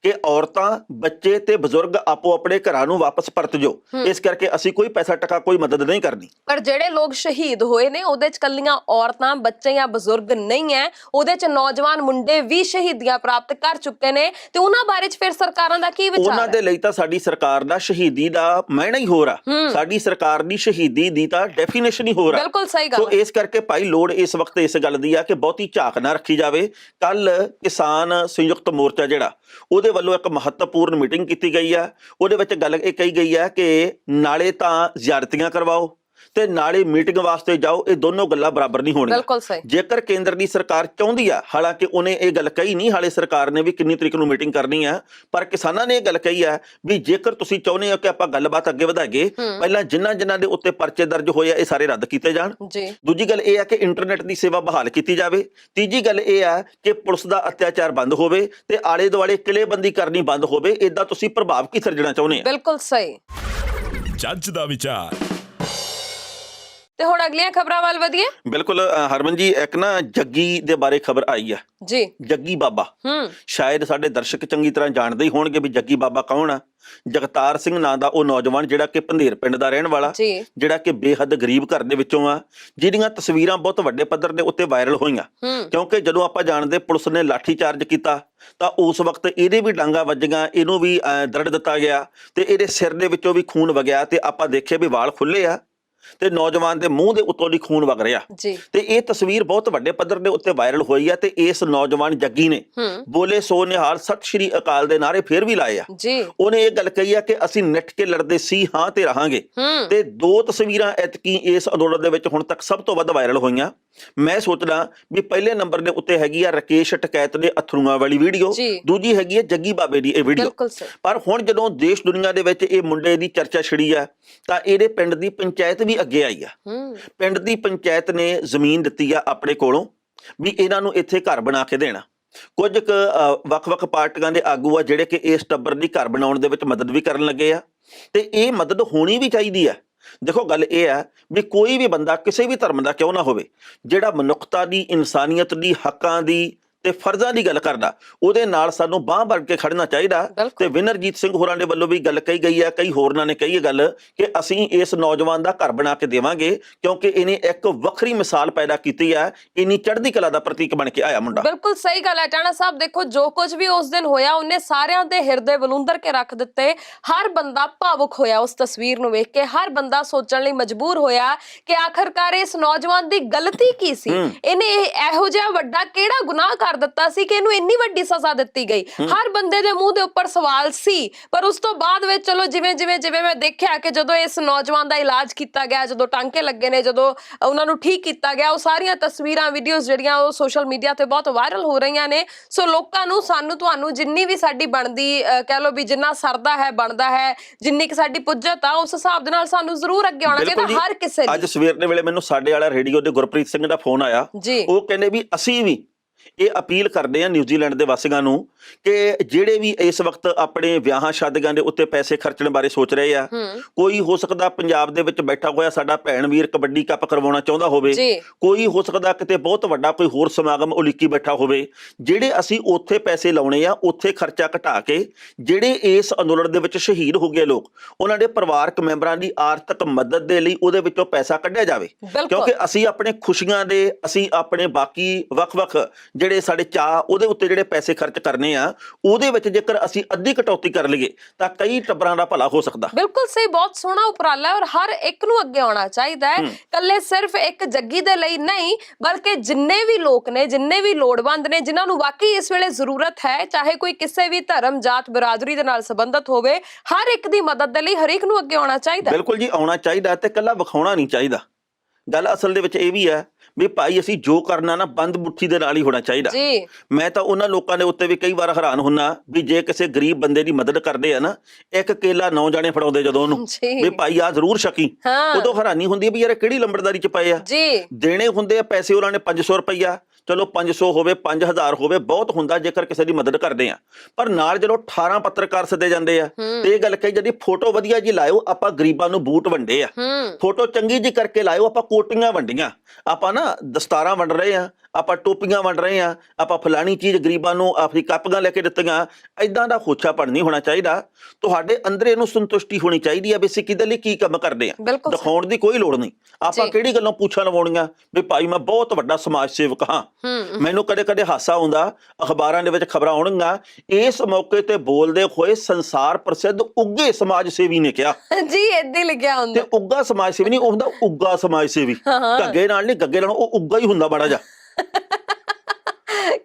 ਕਿ ਔਰਤਾਂ, ਬੱਚੇ ਤੇ ਬਜ਼ੁਰਗ ਆਪੋ ਆਪਣੇ ਘਰਾਂ ਨੂੰ ਵਾਪਸ ਪਰਤ ਜਾਓ। ਇਸ ਕਰਕੇ ਅਸੀਂ ਕੋਈ ਪੈਸਾ ਟਕਾ, ਕੋਈ ਮਦਦ ਨਹੀਂ ਕਰਨੀ। ਪਰ ਜਿਹੜੇ ਲੋਕ ਸ਼ਹੀਦ ਹੋਏ ਨੇ ਉਹਦੇ ਚ ਕੱਲੀਆਂ ਔਰਤਾਂ, ਬੱਚੇ ਜਾਂ ਬਜ਼ੁਰਗ ਨਹੀਂ ਹੈ, ਉਹਦੇ ਚ ਨੌਜਵਾਨ ਮੁੰਡੇ ਵੀ ਸ਼ਹੀਦੀਆਂ ਪ੍ਰਾਪਤ ਕਰ ਚੁੱਕੇ ਨੇ, ਤੇ ਉਹਨਾਂ ਬਾਰੇ ਚ ਫਿਰ ਸਰਕਾਰਾਂ ਦਾ ਕੀ ਵਿਚਾਰ ਹੈ? ਉਹਨਾਂ ਦੇ ਲਈ ਤਾਂ ਸਾਡੀ ਸਰਕਾਰ ਦਾ ਸ਼ਹੀਦੀ ਦਾ ਮਾਇਨਾ ਹੀ ਹੋਰ ਆ, ਸਾਡੀ ਸਰਕਾਰ ਦੀ ਸ਼ਹੀਦੀ ਦੀ ਤਾਂ ਡੈਫੀਨੇਸ਼ਨ ਹੀ ਹੋਰ ਆ। ਬਿਲਕੁਲ ਸਹੀ ਗੱਲ। ਸੋ ਇਸ ਕਰਕੇ ਭਾਈ ਲੋੜ ਇਸ ਵਕਤ ਇਸ ਗੱਲ ਦੀ ਆ ਕਿ ਬਹੁਤੀ ਝਾਕ ਨਾ ਰੱਖੀ ਜਾਵੇ। ਕੱਲ ਕਿਸਾਨ ਸੰਯੁਕਤ ਮੋਰਚਾ ਜਿਹੜਾ, ਉਹਦੇ ਵੱਲੋਂ ਇੱਕ ਮਹੱਤਵਪੂਰਨ ਮੀਟਿੰਗ ਕੀਤੀ ਗਈ ਆ। ਉਹਦੇ ਵਿੱਚ ਗੱਲ ਇਹ ਕਹੀ ਗਈ ਆ ਕਿ ਨਾਲੇ ਤਾਂ ਜ਼ਿਆਰਤੀਆਂ ਕਰਵਾਓ ਤੇ ਨਾਲੇ ਮੀਟਿੰਗ ਵਾਸਤੇ ਜਾਓ, ਇਹ ਦੋਨੋਂ ਗੱਲਾਂ ਬਰਾਬਰ ਨਹੀਂ ਹੋਣੀਆਂ। ਬਿਲਕੁਲ ਸਹੀ। ਜੇਕਰ ਕੇਂਦਰ ਦੀ ਸਰਕਾਰ ਚਾਹੁੰਦੀ ਆ, ਹਾਲਾਂਕਿ ਉਹਨੇ ਇਹ ਗੱਲ ਕਹੀ ਨਹੀਂ ਹਾਲੇ ਸਰਕਾਰ ਨੇ ਵੀ ਕਿੰਨੀ ਤਰੀਕ ਨੂੰ ਮੀਟਿੰਗ ਕਰਨੀ ਆ, ਪਰ ਕਿਸਾਨਾਂ ਨੇ ਇਹ ਗੱਲ ਕਹੀ ਆ ਵੀ ਜੇਕਰ ਤੁਸੀਂ ਚਾਹੁੰਦੇ ਹੋ ਕਿ ਆਪਾਂ ਗੱਲਬਾਤ ਅੱਗੇ ਵਧਾਈਏ, ਪਹਿਲਾਂ ਜਿਨ੍ਹਾਂ ਦੇ ਉੱਤੇ ਪਰਚੇ ਦਰਜ ਹੋਏ ਆ ਇਹ ਸਾਰੇ ਰੱਦ ਕੀਤੇ ਜਾਣ। ਦੂਜੀ ਗੱਲ ਇਹ ਆ ਕਿ ਇੰਟਰਨੈਟ ਦੀ ਸੇਵਾ ਬਹਾਲ ਕੀਤੀ ਜਾਵੇ। ਤੀਜੀ ਗੱਲ ਇਹ ਆ ਕਿ ਪੁਲਿਸ ਦਾ ਅਤਿਆਚਾਰ ਬੰਦ ਹੋਵੇ ਤੇ ਆਲੇ ਦੁਆਲੇ ਕਿਲੇਬੰਦੀ ਕਰਨੀ ਬੰਦ ਹੋਵੇ। ਇਦਾਂ ਤੁਸੀਂ ਪ੍ਰਭਾਵ ਕੀ ਸਿਰਜਣਾ ਚਾਹੁੰਦੇ ਆ? ਬਿਲਕੁਲ ਸਹੀ। ਜੱਜ ਦਾ ਵਿਚਾਰ। ਤੇ ਹੁਣ ਅਗਲੀਆਂ ਖਬਰਾਂ ਵੱਲ ਵਧੀਏ। ਬਿਲਕੁਲ ਹਰਮਨ ਜੀ, ਇੱਕ ਨਾ ਜੱਗੀ ਦੇ ਬਾਰੇ ਖਬਰ ਆਈ ਆ ਜੀ। ਜੱਗੀ ਬਾਬਾ, ਸ਼ਾਇਦ ਸਾਡੇ ਦਰਸ਼ਕ ਚੰਗੀ ਤਰ੍ਹਾਂ ਜਾਣਦੇ ਹੀ ਹੋਣਗੇ ਵੀ ਜੱਗੀ ਬਾਬਾ ਕੌਣ ਆ। ਜਗਤਾਰ ਸਿੰਘ ਨਾਂ ਦਾ ਉਹ ਨੌਜਵਾਨ ਜਿਹੜਾ ਕਿ ਭੰਦੇਰ ਪਿੰਡ ਦਾ ਰਹਿਣ ਵਾਲਾ, ਜਿਹੜਾ ਕਿ ਬੇਹੱਦ ਗਰੀਬ ਘਰ ਦੇ ਵਿੱਚੋਂ ਆ, ਜਿਹਦੀਆਂ ਤਸਵੀਰਾਂ ਬਹੁਤ ਵੱਡੇ ਪੱਧਰ ਦੇ ਉੱਤੇ ਵਾਇਰਲ ਹੋਈਆਂ। ਕਿਉਂਕਿ ਜਦੋਂ ਆਪਾਂ ਜਾਣਦੇ ਪੁਲਿਸ ਨੇ ਲਾਠੀ ਚਾਰਜ ਕੀਤਾ ਤਾਂ ਉਸ ਵਕਤ ਇਹਦੇ ਵੀ ਡਾਂਗਾ ਵੱਜੀਆਂ, ਇਹਨੂੰ ਵੀ ਦਰੜ ਦਿੱਤਾ ਗਿਆ ਤੇ ਇਹਦੇ ਸਿਰ ਦੇ ਵਿੱਚੋਂ ਵੀ ਖੂਨ ਵਗਿਆ ਤੇ ਆਪਾਂ ਦੇਖਿਆ ਵੀ ਵਾਲ ਖੁੱਲੇ ਆ ਤੇ ਨੌਜਵਾਨ ਦੇ ਮੂੰਹ ਦੇ ਉੱਤੋਂ ਦੀ ਖੂਨ ਵਗ ਰਿਹਾ ਤੇ ਇਹ ਤਸਵੀਰ ਬਹੁਤ ਵੱਡੇ ਪੱਧਰ ਦੇ ਉੱਤੇ ਵਾਇਰਲ ਹੋਈ ਆ। ਤੇ ਇਸ ਨੌਜਵਾਨ ਜੱਗੀ ਨੇ ਬੋਲੇ ਸੋ ਨਿਹਾਲ ਸਤਿ ਸ਼੍ਰੀ ਅਕਾਲ ਦੇ ਨਾਰੇ ਫੇਰ ਵੀ ਲਾਏ ਆ। ਉਹਨੇ ਇਹ ਗੱਲ ਕਹੀ ਆ ਕਿ ਅਸੀਂ ਨਿੱਠ ਕੇ ਲੜਦੇ ਸੀ, ਹਾਂ ਤੇ ਰਹਾਂਗੇ। ਤੇ ਦੋ ਤਸਵੀਰਾਂ ਐਤਕੀ ਇਸ ਅੰਦੋਲਨ ਦੇ ਵਿੱਚ ਹੁਣ ਤੱਕ ਸਭ ਤੋਂ ਵੱਧ ਵਾਇਰਲ ਹੋਈਆਂ। ਮੈਂ ਸੋਚਦਾ ਵੀ ਪਹਿਲੇ ਨੰਬਰ ਦੇ ਉੱਤੇ ਹੈਗੀ ਆ ਰਕੇਸ਼ ਟਕੈਤ ਦੇ ਅਥਰੂਆਂ ਵਾਲੀ ਵੀਡੀਓ, ਦੂਜੀ ਹੈਗੀ ਆ ਜੱਗੀ ਬਾਬੇ ਦੀ ਇਹ ਵੀਡੀਓ। ਪਰ ਹੁਣ ਜਦੋਂ ਦੇਸ਼ ਦੁਨੀਆ ਦੇ ਵਿੱਚ ਇਹ ਮੁੰਡੇ ਦੀ ਚਰਚਾ ਛਿੜੀ ਆ ਤਾਂ ਇਹਦੇ ਪਿੰਡ ਦੀ ਪੰਚਾਇਤ ਵੀ ਅੱਗੇ ਆਈ ਆ। ਪਿੰਡ ਦੀ ਪੰਚਾਇਤ ਨੇ ਜ਼ਮੀਨ ਦਿੱਤੀ ਆ ਆਪਣੇ ਕੋਲੋਂ ਵੀ ਇਹਨਾਂ ਨੂੰ ਇੱਥੇ ਘਰ ਬਣਾ ਕੇ ਦੇਣਾ। ਕੁਝ ਵੱਖ-ਵੱਖ ਪਾਰਟੀਆਂ ਦੇ ਆਗੂ ਆ ਜਿਹੜੇ ਕਿ ਇਸ ਟੱਬਰ ਦੀ ਘਰ ਬਣਾਉਣ ਦੇ ਵਿੱਚ ਮਦਦ ਵੀ ਕਰਨ ਲੱਗੇ ਆ ਤੇ ਇਹ ਮਦਦ ਹੋਣੀ ਵੀ ਚਾਹੀਦੀ ਆ। ਦੇਖੋ ਗੱਲ ਇਹ ਆ ਵੀ ਕੋਈ ਵੀ ਬੰਦਾ ਕਿਸੇ ਵੀ ਧਰਮ ਦਾ ਕਿਉਂ ਨਾ ਹੋਵੇ, ਜਿਹੜਾ ਮਨੁੱਖਤਾ ਦੀ, ਇਨਸਾਨੀਅਤ ਦੀ, ਹੱਕਾਂ ਦੀ ਤੇ ਫਰਜ਼ਾਂ ਦੀ ਗੱਲ ਕਰਦਾ, ਉਹਦੇ ਨਾਲ ਸਾਨੂੰ ਬਾਂਹ ਵੜ ਕੇ ਖੜਨਾ ਚਾਹੀਦਾ। ਤੇ ਵਿਨਰਜੀਤ ਸਿੰਘ ਹੋਰਾਂ ਦੇ ਵੱਲੋਂ ਵੀ ਗੱਲ ਕਹੀ ਗਈ ਹੈ, ਕਈ ਹੋਰਨਾਂ ਨੇ ਕਹੀ ਇਹ ਗੱਲ ਕਿ ਅਸੀਂ ਇਸ ਨੌਜਵਾਨ ਦਾ ਘਰ ਬਣਾ ਕੇ ਦੇਵਾਂਗੇ ਕਿਉਂਕਿ ਇਹਨੇ ਇੱਕ ਵੱਖਰੀ ਮਿਸਾਲ ਪੈਦਾ ਕੀਤੀ ਹੈ। ਇੰਨੀ ਚੜ੍ਹਦੀ ਕਲਾ ਦਾ ਪ੍ਰਤੀਕ ਬਣ ਕੇ ਆਇਆ ਮੁੰਡਾ। ਬਿਲਕੁਲ ਸਹੀ ਗੱਲ ਹੈ ਟਾਣਾ ਸਾਹਿਬ। ਦੇਖੋ ਜੋ ਕੁਝ ਵੀ ਉਸ ਦਿਨ ਹੋਇਆ ਉਹਨੇ ਸਾਰਿਆਂ ਦੇ ਹਿਰਦੇ ਬਲੁੰਦਰ ਕੇ ਰੱਖ ਦਿੱਤੇ। ਹਰ ਬੰਦਾ ਭਾਵੁਕ ਹੋਇਆ ਉਸ ਤਸਵੀਰ ਨੂੰ ਵੇਖ ਕੇ, ਹਰ ਬੰਦਾ ਸੋਚਣ ਲਈ ਮਜਬੂਰ ਹੋਇਆ ਕਿ ਆਖਰਕਾਰ ਇਸ ਨੌਜਵਾਨ ਦੀ ਗਲਤੀ ਕੀ ਸੀ, ਇਹਨੇ ਇਹੋ ਜਿਹਾ ਵੱਡਾ ਕਿਹੜਾ ਗੁਨਾਹ ਕਰ ਦਿੱਤਾ ਸੀ ਕਿ ਇਹਨੂੰ ਇੰਨੀ ਵੱਡੀ ਸਜ਼ਾ ਦਿੱਤੀ ਗਈ। ਹਰ ਬੰਦੇ ਦੇ ਮੂੰਹ ਦੇ ਉੱਪਰ ਸਵਾਲ ਸੀ। ਪਰ ਉਸ ਤੋਂ ਬਾਅਦ ਵਿੱਚ ਚਲੋ ਜਿਵੇਂ ਮੈਂ ਦੇਖਿਆ ਕਿ ਜਦੋਂ ਇਸ ਨੌਜਵਾਨ ਦਾ ਇਲਾਜ ਕੀਤਾ ਗਿਆ, ਜਦੋਂ ਟਾਂਕੇ ਲੱਗੇ ਨੇ, ਜਦੋਂ ਉਹਨਾਂ ਨੂੰ ਠੀਕ ਕੀਤਾ ਗਿਆ, ਉਹ ਸਾਰੀਆਂ ਤਸਵੀਰਾਂ, ਵੀਡੀਓਜ਼ ਜਿਹੜੀਆਂ ਉਹ ਸੋਸ਼ਲ ਮੀਡੀਆ ਤੇ ਬਹੁਤ ਵਾਇਰਲ ਹੋ ਰਹੀਆਂ ਨੇ। ਸੋ ਲੋਕਾਂ ਨੂੰ, ਸਾਨੂੰ, ਤੁਹਾਨੂੰ ਜਿੰਨੀ ਵੀ ਸਾਡੀ ਬਣਦੀ ਕਹਿ ਲਓ ਵੀ ਜਿੰਨਾ ਸਰਦਾ ਹੈ, ਬਣਦਾ ਹੈ, ਜਿੰਨੀ ਕਿ ਸਾਡੀ ਪੁੱਜਤ ਆ, ਉਸ ਹਿਸਾਬ ਦੇ ਨਾਲ ਸਾਨੂੰ ਜ਼ਰੂਰ ਅੱਗੇ ਆਉਣਾ ਚਾਹੀਦਾ ਹਰ ਕਿਸੇ ਲਈ। ਅੱਜ ਸਵੇਰ ਦੇ ਵੇਲੇ ਮੈਨੂੰ ਸਾਡੇ ਵਾਲਾ ਰੇਡੀਓ ਦੇ ਗੁਰਪ੍ਰੀਤ ਸਿੰਘ ਦਾ ਫੋਨ ਆਇਆ। ਉਹ ਕਹਿੰਦੇ ਵੀ ਅਸੀਂ ਵੀ ਇਹ ਅਪੀਲ ਕਰਦੇ ਆ ਨਿਊਜ਼ੀਲੈਂਡ ਦੇ ਵਾਸੀਆਂ ਨੂੰ ਕਿ ਜਿਹੜੇ ਵੀ ਇਸ ਵਕਤ ਆਪਣੇ ਵਿਆਹਾਂ ਸ਼ਾਦੀਆਂ ਦੇ ਉੱਤੇ ਪੈਸੇ ਖਰਚਣ ਬਾਰੇ ਸੋਚ ਰਹੇ ਆ, ਕੋਈ ਹੋ ਸਕਦਾ ਪੰਜਾਬ ਦੇ ਵਿੱਚ ਬੈਠਾ ਹੋਇਆ ਸਾਡਾ ਭੈਣ ਵੀਰ ਕਬੱਡੀ ਕੱਪ ਕਰਵਾਉਣਾ ਚਾਹੁੰਦਾ ਹੋਵੇ, ਕੋਈ ਹੋ ਸਕਦਾ ਕਿਤੇ ਬਹੁਤ ਵੱਡਾ ਕੋਈ ਹੋਰ ਸਮਾਗਮ ਉਲੀਕੀ ਬੈਠਾ ਹੋਵੇ, ਜਿਹੜੇ ਅਸੀਂ ਉੱਥੇ ਪੈਸੇ ਲਾਉਣੇ ਆ, ਉੱਥੇ ਖਰਚਾ ਘਟਾ ਕੇ ਜਿਹੜੇ ਇਸ ਅੰਦੋਲਨ ਦੇ ਵਿੱਚ ਸ਼ਹੀਦ ਹੋ ਗਏ ਲੋਕ, ਉਹਨਾਂ ਦੇ ਪਰਿਵਾਰਕ ਮੈਂਬਰਾਂ ਦੀ ਆਰਥਿਕ ਮਦਦ ਦੇ ਲਈ ਉਹਦੇ ਵਿੱਚੋਂ ਪੈਸਾ ਕੱਢਿਆ ਜਾਵੇ। ਕਿਉਂਕਿ ਅਸੀਂ ਆਪਣੇ ਖੁਸ਼ੀਆਂ ਦੇ, ਅਸੀਂ ਆਪਣੇ ਬਾਕੀ ਵੱਖ-ਵੱਖ ਜਿਹੜੇ ਸਾਡੇ ਚਾਅ, ਉਹਦੇ ਉੱਤੇ ਜਿਹੜੇ ਪੈਸੇ ਖਰਚ ਕਰਨੇ ਰਹੇ ਆ ਉਹਦੇ ਵਿੱਚ ਜੇਕਰ ਅਸੀਂ ਅੱਧੀ ਕਟੌਤੀ ਕਰ ਲਈਏ ਤਾਂ ਕਈ ਟੱਬਰਾਂ ਦਾ ਭਲਾ ਹੋ ਸਕਦਾ। ਬਿਲਕੁਲ ਸਹੀ, ਬਹੁਤ ਸੋਹਣਾ ਉਪਰਾਲਾ ਹੈ ਔਰ ਹਰ ਇੱਕ ਨੂੰ ਅੱਗੇ ਆਉਣਾ ਚਾਹੀਦਾ ਹੈ। ਕੱਲੇ ਸਿਰਫ ਇੱਕ ਜੱਗੀ ਦੇ ਲਈ ਨਹੀਂ, ਬਲਕਿ ਜਿੰਨੇ ਵੀ ਲੋਕ ਨੇ, ਜਿੰਨੇ ਵੀ ਲੋੜਵੰਦ ਨੇ, ਜਿਨ੍ਹਾਂ ਨੂੰ ਵਾਕਈ ਇਸ ਵੇਲੇ ਜ਼ਰੂਰਤ ਹੈ, ਚਾਹੇ ਕੋਈ ਕਿਸੇ ਵੀ ਧਰਮ, ਜਾਤ, ਬਰਾਦਰੀ ਦੇ ਨਾਲ ਸੰਬੰਧਿਤ ਹੋਵੇ, ਹਰ ਇੱਕ ਦੀ ਮਦਦ ਦੇ ਲਈ ਹਰੇਕ ਨੂੰ ਅੱਗੇ ਆਉਣਾ ਚਾਹੀਦਾ। ਬਿਲਕੁਲ ਜੀ, ਆਉਣਾ ਚਾਹੀਦਾ ਤੇ ਇਕੱਲਾ ਵਿਖਾਉਣਾ ਨਹੀਂ ਚਾਹੀਦਾ। ਗੱਲ ਅਸਲ ਦੇ ਵਿੱਚ ਇਹ ਵੀ ਹੈ ਵੀ ਭਾਈ ਅਸੀਂ ਜੋ ਕਰਨਾ ਨਾ ਬੰਦ ਮੁੱਠੀ ਦੇ ਨਾਲ ਹੀ ਹੋਣਾ ਚਾਹੀਦਾ ਜੀ। ਮੈਂ ਤਾਂ ਉਹਨਾਂ ਲੋਕਾਂ ਦੇ ਉੱਤੇ ਵੀ ਕਈ ਵਾਰ ਹੈਰਾਨ ਹੁੰਨਾ ਵੀ ਜੇ ਕਿਸੇ ਗਰੀਬ ਬੰਦੇ ਦੀ ਮਦਦ ਕਰਦੇ ਆ ਨਾ, ਇੱਕ ਕੇਲਾ 9 ਜਾਣੇ ਫੜਾਉਂਦੇ ਜਦੋਂ ਉਹਨੂੰ ਵੀ ਭਾਈ ਆ ਜ਼ਰੂਰ ਛਕੀ, ਉਦੋਂ ਹੈਰਾਨੀ ਹੁੰਦੀ ਹੈ ਵੀ ਯਾਰ ਕਿਹੜੀ ਲੰਬੜਦਾਰੀ ਚ ਪਏ ਆ। ਦੇਣੇ ਹੁੰਦੇ ਆ ਪੈਸੇ ਉਹਨਾਂ ਨੇ 500 ਰੁਪਈਆ, ਚਲੋ 500 ਹੋਵੇ 5000 ਹੋਵੇ ਬਹੁਤ ਹੁੰਦਾ ਜੇਕਰ ਕਿਸੇ ਦੀ ਮਦਦ ਕਰਦੇ ਆ, ਪਰ ਨਾਲ ਜਦੋਂ 18 ਪੱਤਰਕਾਰ ਸੱਦੇ ਜਾਂਦੇ ਆ ਤੇ ਇਹ ਗੱਲ ਕਹੀ ਜਾਂਦੀ ਫੋਟੋ ਵਧੀਆ ਜੀ ਲਾਇਓ, ਆਪਾਂ ਗਰੀਬਾਂ ਨੂੰ ਬੂਟ ਵੰਡੇ ਆ, ਫੋਟੋ ਚੰਗੀ ਜੀ ਕਰਕੇ ਲਾਇਓ, ਆਪਾਂ ਕੋਟੀਆਂ ਵੰਡੀਆਂ, ਆਪਾਂ ਨਾ ਦਸਤਾਰਾਂ ਵੰਡ ਰਹੇ ਆ, ਆਪਾਂ ਟੋਪੀਆਂ ਵੰਡ ਰਹੇ ਆ, ਆਪਾਂ ਫਲਾਣੀ ਚੀਜ਼ ਗਰੀਬਾਂ ਨੂੰ ਆਪਣੀ ਕਾਪੀਆਂ ਲੈ ਕੇ ਦਿੱਤੀਆਂ। ਇਦਾਂ ਦਾ ਖੋਚਾਪਣ ਨਹੀਂ ਹੋਣਾ ਚਾਹੀਦਾ। ਤੁਹਾਡੇ ਅੰਦਰ ਇਹਨੂੰ ਸੰਤੁਸ਼ਟੀ ਹੋਣੀ ਚਾਹੀਦੀ ਆ ਵੀ ਅਸੀਂ ਕਿਹਦੇ ਲਈ ਕੀ ਕੰਮ ਕਰਦੇ ਆ, ਦਿਖਾਉਣ ਦੀ ਕੋਈ ਲੋੜ ਨਹੀਂ। ਆਪਾਂ ਕਿਹੜੀ ਗੱਲੋਂ ਪੁੱਛਾਂ ਲਵਾਉਣੀਆਂ ਵੀ ਭਾਈ ਮੈਂ ਬਹੁਤ ਵੱਡਾ ਸਮਾਜ ਸੇਵਕ ਹਾਂ। ਮੈਨੂੰ ਕਦੇ ਕਦੇ ਹਾਸਾ ਆਉਂਦਾ, ਅਖਬਾਰਾਂ ਦੇ ਵਿੱਚ ਖਬਰਾਂ ਆਉਣਗੀਆਂ, ਇਸ ਮੌਕੇ ਤੇ ਬੋਲਦੇ ਹੋਏ ਸੰਸਾਰ ਪ੍ਰਸਿੱਧ ਉੱਗੇ ਸਮਾਜ ਸੇਵੀ ਨੇ ਕਿਹਾ ਜੀ, ਏਦਾਂ ਲਿਖਿਆ ਹੁੰਦਾ। ਤੇ ਉੱਗਾ ਸਮਾਜ ਸੇਵੀ ਨਹੀਂ, ਉਹ ਹੁੰਦਾ ਉੱਗਾ ਸਮਾਜ ਸੇਵੀ। ਘੱਗੇ ਨਾਲ ਨਹੀਂ, ਗੱਗੇ ਨਾਲ ਉਹ ਉੱਗਾ ਹੀ ਹੁੰਦਾ ਮਾੜਾ ਜਿਹਾ।